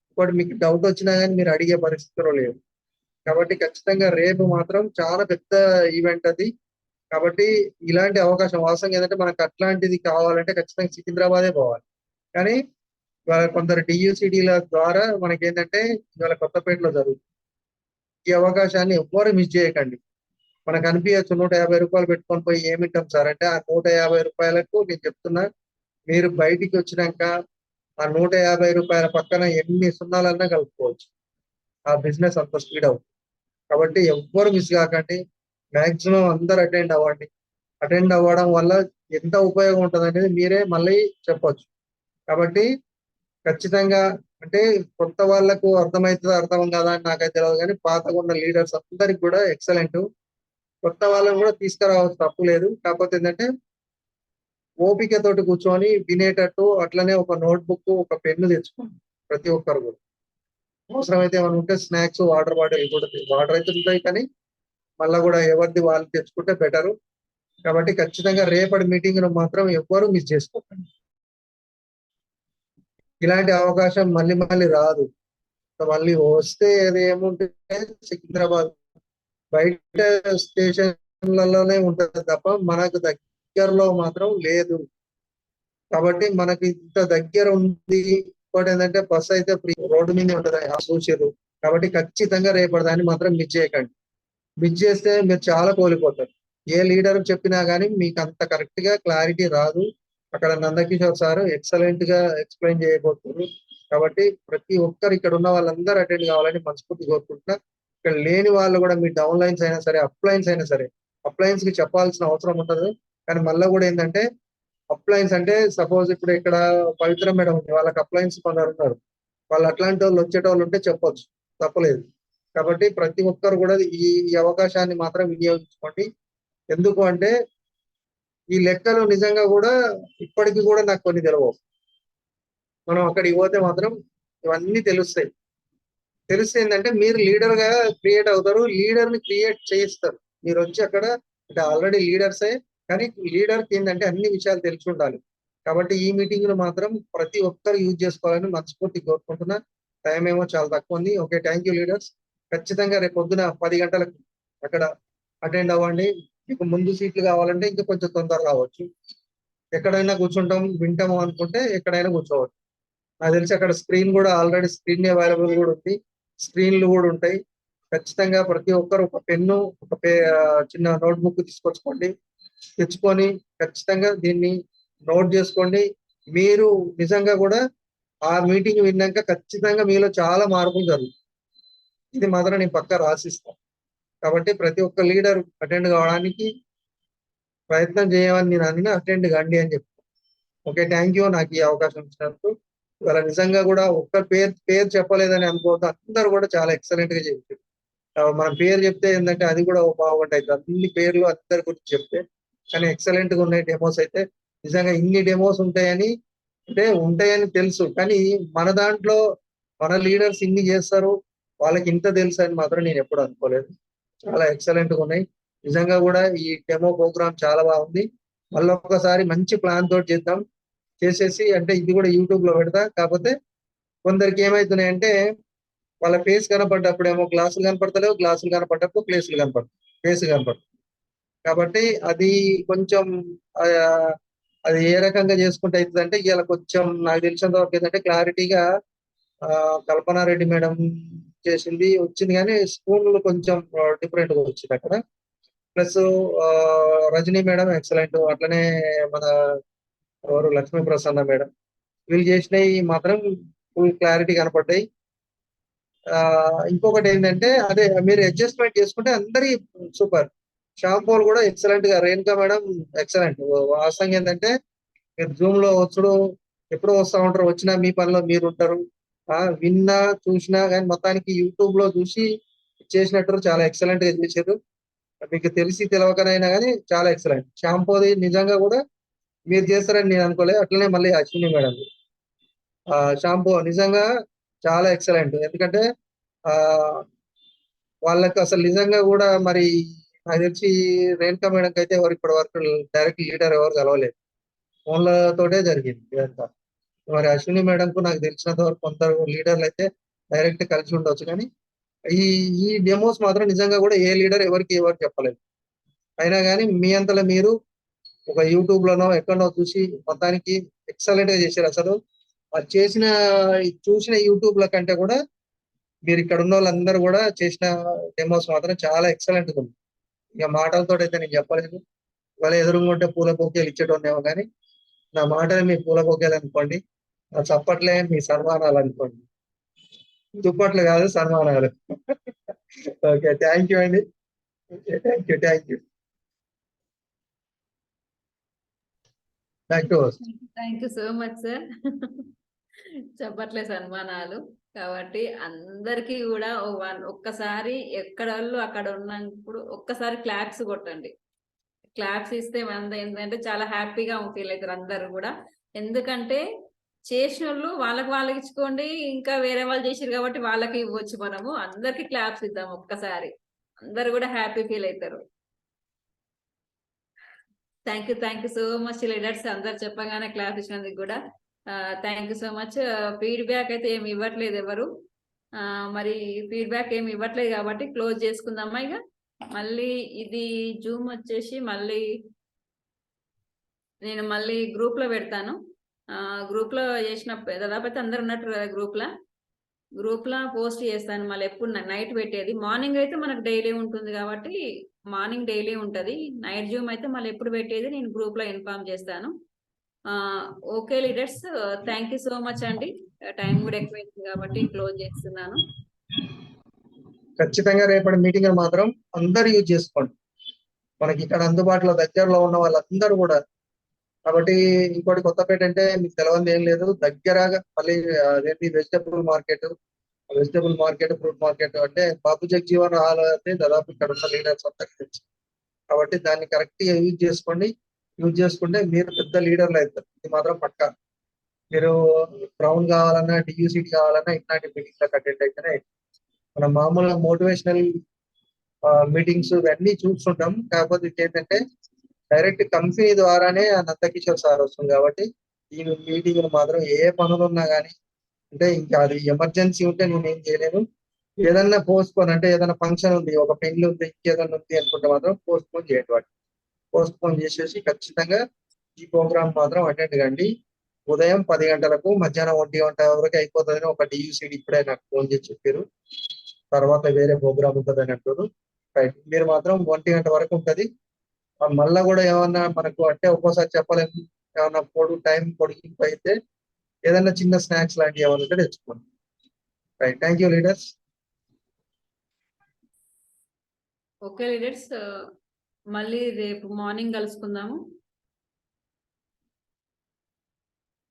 ఇంకోటి మీకు డౌట్ వచ్చినా కానీ మీరు అడిగే పరిస్థితిలో లేదు. కాబట్టి ఖచ్చితంగా రేపు మాత్రం చాలా పెద్ద ఈవెంట్ అది. కాబట్టి ఇలాంటి అవకాశం వాస్తవం ఏంటంటే మనకు అట్లాంటిది కావాలంటే ఖచ్చితంగా సికింద్రాబాదే పోవాలి. కానీ ఇవాళ కొందరు డియూసిడీల ద్వారా మనకి ఏంటంటే ఇవాళ కొత్తపేటలో జరుగుతుంది. ఈ అవకాశాన్ని ఎవ్వరు మిస్ చేయకండి. మనకు అనిపించచ్చు 150 రూపాయలు పెట్టుకొని పోయి ఏమింటాం సార్ అంటే, ఆ 150 రూపాయలకు నేను చెప్తున్నా, మీరు బయటికి వచ్చినాక ఆ 150 రూపాయల పక్కన ఎన్ని సున్నాలన్నా కలుపుకోవచ్చు. ఆ బిజినెస్ అంత స్పీడ్ అవుతుంది. కాబట్టి ఎవ్వరు మిస్ కాకండి. మాక్సిమం అందరు అటెండ్ అవ్వండి. అటెండ్ అవ్వడం వల్ల ఎంత ఉపయోగం ఉంటుంది అనేది మీరే మళ్ళీ చెప్పొచ్చు. కాబట్టి ఖచ్చితంగా అంటే కొత్త వాళ్ళకు అర్థమవుతుందో అర్థం కాదా అని నాకైతే తెలియదు, కానీ పాతగా ఉన్న లీడర్స్ అందరికి కూడా ఎక్సలెంట్. కొత్త వాళ్ళని కూడా తీసుకురావచ్చు, తప్పు లేదు. కాకపోతే ఏంటంటే ఓపికతోటి కూర్చొని వినేటట్టు, అట్లనే ఒక నోట్బుక్, ఒక పెన్ను తెచ్చుకోండి ప్రతి ఒక్కరు కూడా. అవసరమైతే ఏమైనా ఉంటే స్నాక్స్, వాటర్ బాటిల్ కూడా, వాటర్ అయితే ఉంటాయి కానీ మళ్ళీ కూడా ఎవరిది వాళ్ళు తెచ్చుకుంటే బెటరు. కాబట్టి ఖచ్చితంగా రేపటి మీటింగ్ మాత్రం ఎవ్వరూ మిస్ చేసుకోకండి. ఇలాంటి అవకాశం మళ్ళీ మళ్ళీ రాదు. మళ్ళీ వస్తే అది ఏముంటుంది, సికింద్రాబాద్ బయట స్టేషన్లలోనే ఉంటుంది తప్ప మనకు దగ్గరలో మాత్రం లేదు. కాబట్టి మనకి ఇంత దగ్గర ఉంది. ఇంకోటి ఏంటంటే బస్ అయితే ఫ్రీ, రోడ్డు మీద ఉంటుంది ఆ సూచీలు. కాబట్టి ఖచ్చితంగా రేపటి దాన్ని మాత్రం మిస్ చేయకండి. మిస్ చేస్తే మీరు చాలా కోల్పోతారు. ఏ లీడర్ చెప్పినా కానీ మీకు అంత కరెక్ట్ గా క్లారిటీ రాదు. అక్కడ నందకిషోర్ సార్ ఎక్సలెంట్ గా ఎక్స్ప్లెయిన్ చేయబోతున్నారు. కాబట్టి ప్రతి ఒక్కరు ఇక్కడ ఉన్న వాళ్ళందరూ అటెండ్ కావాలని మనస్ఫూర్తి కోరుకుంటున్నా. ఇక్కడ లేని వాళ్ళు కూడా మీ డౌన్ లైన్స్ అయినా సరే, అప్లైన్స్ అయినా సరే, అప్లైన్స్ కి చెప్పాల్సిన అవసరం ఉంటుంది. కానీ మళ్ళీ కూడా ఏంటంటే అప్లైన్స్ అంటే సపోజ్ ఇప్పుడు ఇక్కడ పవిత్ర మేడం ఉంది, వాళ్ళకి అప్లైన్స్ కొందరు ఉన్నారు. వాళ్ళు అట్లాంటి వాళ్ళు వచ్చేటోళ్ళు ఉంటే చెప్పొచ్చు, తప్పలేదు. కాబట్టి ప్రతి ఒక్కరు కూడా ఈ అవకాశాన్ని మాత్రం వినియోగించుకోండి. ఎందుకు అంటే ఈ లెక్కలు నిజంగా కూడా ఇప్పటికీ కూడా నాకు కొన్ని తెలియవు. మనం అక్కడికి పోతే మాత్రం ఇవన్నీ తెలుస్తాయి. తెలిస్తే ఏంటంటే మీరు లీడర్ గా క్రియేట్ అవుతారు, లీడర్ ని క్రియేట్ చేయిస్తారు. మీరు వచ్చి అక్కడ అంటే ఆల్రెడీ లీడర్సే, కానీ లీడర్కి ఏంటంటే అన్ని విషయాలు తెలిసి ఉండాలి. కాబట్టి ఈ మీటింగ్ ను మాత్రం ప్రతి ఒక్కరు యూజ్ చేసుకోవాలని మనస్ఫూర్తి కోరుకుంటున్నా. టైం ఏమో చాలా తక్కువ ఉంది. Okay, thank you leaders. ఖచ్చితంగా రేపు పొద్దున 10 గంటలకు అక్కడ అటెండ్ అవ్వండి. మీకు ముందు సీట్లు కావాలంటే ఇంకా కొంచెం తొందరగా రావచ్చు. ఎక్కడైనా కూర్చుంటాం, వింటాము అనుకుంటే ఎక్కడైనా కూర్చోవచ్చు. నాకు తెలిసి అక్కడ స్క్రీన్ కూడా ఆల్రెడీ స్క్రీన్ అవైలబుల్ కూడా ఉంది, స్క్రీన్లు కూడా ఉంటాయి. ఖచ్చితంగా ప్రతి ఒక్కరు ఒక పెన్ను, ఒక చిన్న నోట్బుక్ తెచ్చుకొని ఖచ్చితంగా దీన్ని నోట్ చేసుకోండి. మీరు నిజంగా కూడా ఆ మీటింగ్ విన్నాక ఖచ్చితంగా మీలో చాలా మార్పులు జరుగుతాయి. ఇది మాత్రం నేను పక్కా రాసిస్తాను. కాబట్టి ప్రతి ఒక్క లీడర్ అటెండ్ కావడానికి ప్రయత్నం చేయమని నేను అన్ని అటెండ్ కండి అని చెప్తాను. ఓకే, థ్యాంక్ యూ నాకు ఈ అవకాశం ఇచ్చినందుకు. ఇవాళ నిజంగా కూడా ఒక్క పేరు చెప్పలేదని అనుకోవద్దు, అందరూ కూడా చాలా ఎక్సలెంట్ గా చెప్పారు. మనం పేరు చెప్తే ఏంటంటే అది కూడా బాగుంటాయి, అన్ని పేర్లు అందరి గురించి చెప్తే. కానీ ఎక్సలెంట్ గా ఉన్నాయి డెమోస్ అయితే. నిజంగా ఇన్ని డెమోస్ ఉంటాయని తెలుసు, కానీ మన దాంట్లో మన లీడర్స్ ఇన్ని చేస్తారు, వాళ్ళకి ఇంత తెలుసు అని మాత్రం నేను ఎప్పుడు అనుకోలేదు. చాలా ఎక్సలెంట్ గా ఉన్నాయి. నిజంగా కూడా ఈ డెమో ప్రోగ్రామ్ చాలా బాగుంది. మళ్ళీ ఒకసారి మంచి ప్లాన్ తోటి చేద్దాం. చేసేసి అంటే ఇది కూడా యూట్యూబ్ లో పెడతా. కాకపోతే కొందరికి ఏమవుతున్నాయంటే వాళ్ళ ఫేస్ కనపడ్డప్పుడేమో గ్లాసులు కనపడతలేవు, గ్లాసులు కనపడ్డప్పుడు ఫేస్ కనపడుతుంది. కాబట్టి అది కొంచెం అది ఏ రకంగా చేసుకుంటే అవుతుంది అంటే, ఇవాళ కొంచెం నాకు తెలిసినంత వరకు ఏంటంటే క్లారిటీగా కల్పనారెడ్డి మేడం చేసింది వచ్చింది, కానీ స్కూల్ కొంచెం డిఫరెంట్ గా వచ్చింది అక్కడ. ప్లస్ రజనీ మేడం ఎక్సలెంట్, అట్లనే మన ఎవరు లక్ష్మీ ప్రసన్న మేడం, వీళ్ళు చేసినవి మాత్రం ఫుల్ క్లారిటీ కనపడ్డాయి. ఇంకొకటి ఏంటంటే అదే మీరు అడ్జస్ట్మెంట్ చేసుకుంటే అందరి సూపర్. షాంపూలు కూడా ఎక్సలెంట్ గా, రేణుకా మేడం ఎక్సలెంట్. వాస్తవంగా ఏంటంటే మీరు జూమ్ లో వచ్చుడు ఎప్పుడో వస్తూ ఉంటారు, వచ్చినా మీ పనిలో మీరు ఉంటారు. విన్నా చూసినా కానీ మొత్తానికి యూట్యూబ్ లో చూసి చేసినట్టు చాలా ఎక్సలెంట్ గా చేశారు. మీకు తెలిసి తెలవకనైనా కానీ చాలా ఎక్సలెంట్. షాంపూది నిజంగా కూడా మీరు చేస్తారని నేను అనుకోలేదు. అట్లనే మళ్ళీ అశ్విని మేడం షాంపూ నిజంగా చాలా ఎక్సలెంట్. ఎందుకంటే వాళ్ళకి అసలు నిజంగా కూడా మరి నాకు తెలిసి రేణుకా మేడంకి అయితే ఎవరు ఇప్పటి వరకు డైరెక్ట్ లీడర్ ఎవరు కలవలేదు, ఫోన్లతోటే జరిగింది ఇదంతా. మరి అశ్విని మేడంకు నాకు తెలిసినంత వరకు కొందరు లీడర్లు అయితే డైరెక్ట్ కలిసి ఉండొచ్చు, కానీ ఈ ఈ డెమోస్ మాత్రం నిజంగా కూడా ఏ లీడర్ ఎవరు చెప్పలేదు. అయినా కానీ మీ అంతలో మీరు ఒక యూట్యూబ్ లోనో ఎక్కడనో చూసి మొత్తానికి ఎక్సలెంట్ గా చేశారు. అసలు చూసిన యూట్యూబ్ ల కంటే కూడా మీరు ఇక్కడ ఉన్న వాళ్ళందరూ కూడా చేసిన డెమోస్ మాత్రం చాలా ఎక్సలెంట్ గా ఉంది. ఇక మాటలతో అయితే నేను చెప్పలేదు. ఇవాళ ఎదురుగుంటే పూల బొకేలు ఇచ్చేటోనేమో, కానీ నా మాటలు మీ పూల బొకేలు అనుకోండి, నా చప్పట్లే మీ సన్మానాలు అనుకోండి. దుప్పట్లు కాదు, సన్మానాలు. ఓకే, థ్యాంక్ యూ అండి. Thank you. Back to thank you so much sir. చెప్పట్లే సన్మానాలు కాబట్టి అందరికీ కూడా ఒక్కసారి ఎక్కడ వాళ్ళు అక్కడ ఉన్నప్పుడు ఒక్కసారి క్లాప్స్ కొట్టండి. క్లాప్స్ ఇస్తే మన ఏంటంటే చాలా హ్యాపీగా ఫీల్ అవుతారు అందరు కూడా. ఎందుకంటే చేసిన వాళ్ళు వాళ్ళకి ఇచ్చుకోండి, ఇంకా వేరే వాళ్ళు చేసారు కాబట్టి వాళ్ళకి ఇవ్వచ్చు. మనము అందరికి క్లాప్స్ ఇద్దాం ఒక్కసారి, అందరు కూడా హ్యాపీ ఫీల్ అవుతారు. Thank you so much leaders, అందరు చెప్పగానే క్లాప్ ఇచ్చినందుకు కూడా thank you so much. Feedback అయితే ఏమి ఇవ్వట్లేదు ఎవరు, మరి ఫీడ్బ్యాక్ ఏమి ఇవ్వట్లేదు కాబట్టి క్లోజ్ చేసుకుందామా. ఇక మళ్ళీ ఇది జూమ్ వచ్చేసి నేను మళ్ళీ గ్రూప్ లో పెడతాను. గ్రూప్ లో చేసిన దాదాపు అయితే అందరు ఉన్నట్టు గ్రూప్ లో పోస్ట్ చేస్తాను. మళ్ళీ ఎప్పుడు నైట్ పెట్టేది, మార్నింగ్ అయితే మనకు డైలీ ఉంటుంది కాబట్టి మార్నింగ్ డైలీ ఉంటది. నైట్ జూమ్ అయితే మళ్ళీ ఎప్పుడు పెట్టేది నేను గ్రూప్ లో ఇన్ఫార్మ్ చేస్తాను. Okay leaders, thank you so much అండి. టైం కూడా ఎక్కువైంది కాబట్టి క్లోజ్ చేస్తున్నాను. ఖచ్చితంగా రేపటి మీటింగ్ మాత్రం అందరు యూజ్ చేసుకోండి. మనకి ఇక్కడ అందుబాటులో దగ్గరలో ఉన్న వాళ్ళందరూ కూడా. కాబట్టి ఇంకోటి కొత్తపేట అంటే మీకు తెలవంది ఏం లేదు, దగ్గరగా మళ్ళీ అదేంటి వెజిటబుల్ మార్కెట్, ఫ్రూట్ మార్కెట్ అంటే బాబు జగజీవన్ హాల్ అయితే దాదాపు ఇక్కడ ఉన్న లీడర్స్ అందరికీ తెలుసు. కాబట్టి దాన్ని కరెక్ట్ గా యూజ్ చేసుకోండి. యూజ్ చేసుకుంటే మీరు పెద్ద లీడర్లు అవుతారు, ఇది మాత్రం పక్కా. మీరు బ్రౌన్ కావాలన్నా, డియూసిటీ కావాలన్నా ఇట్లాంటి మీటింగ్స్ అటెండ్ అయితేనే. మనం మామూలుగా మోటివేషనల్ మీటింగ్స్ ఇవన్నీ చూస్తుంటాం, కాకపోతే ఏంటంటే డైరెక్ట్ కంపెనీ ద్వారానే నందకిషోర్ సార్ వస్తుంది కాబట్టి ఈ మీటింగ్ మాత్రం ఏ పనులు ఉన్నా కానీ, అంటే ఇంకా అది ఎమర్జెన్సీ ఉంటే నేను ఏం చేయలేను. ఏదన్నా పోస్ట్పోన్ అంటే ఏదైనా ఫంక్షన్ ఉంది, ఒక పెళ్లి ఉంది, ఇంకేదన్నా ఉంది అనుకుంటే మాత్రం పోస్ట్పోన్ చేయండి. వాటి పోస్ట్పోన్ చేసేసి ఖచ్చితంగా ఈ ప్రోగ్రామ్ మాత్రం అటెండ్ కండి. ఉదయం 10 గంటలకు, మధ్యాహ్నం 1 గంట వరకు అయిపోతుందని ఒక డియూసీడీ ఇప్పుడే నాకు ఫోన్ చేసి చెప్పారు. తర్వాత వేరే ప్రోగ్రామ్ ఉంటుంది అని అంటారు. రైట్, మీరు మాత్రం 1 గంట వరకు ఉంటుంది. మళ్ళా కూడా ఏమన్నా మనకు అంటే ఒక్కోసారి చెప్పలేము, ఏమన్నా టైం పొడిగింపు అయితే ఏదన్నా చిన్న స్నాక్స్ లాంటివి ఏమన్నా ఉంటే తెచ్చుకోండి. Right, thank you leaders. Okay leaders, మళ్ళీ రేపు మార్నింగ్ కలుసుకుందాము.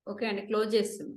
ఓకే అండి, క్లోజ్ చేస్తున్నాం.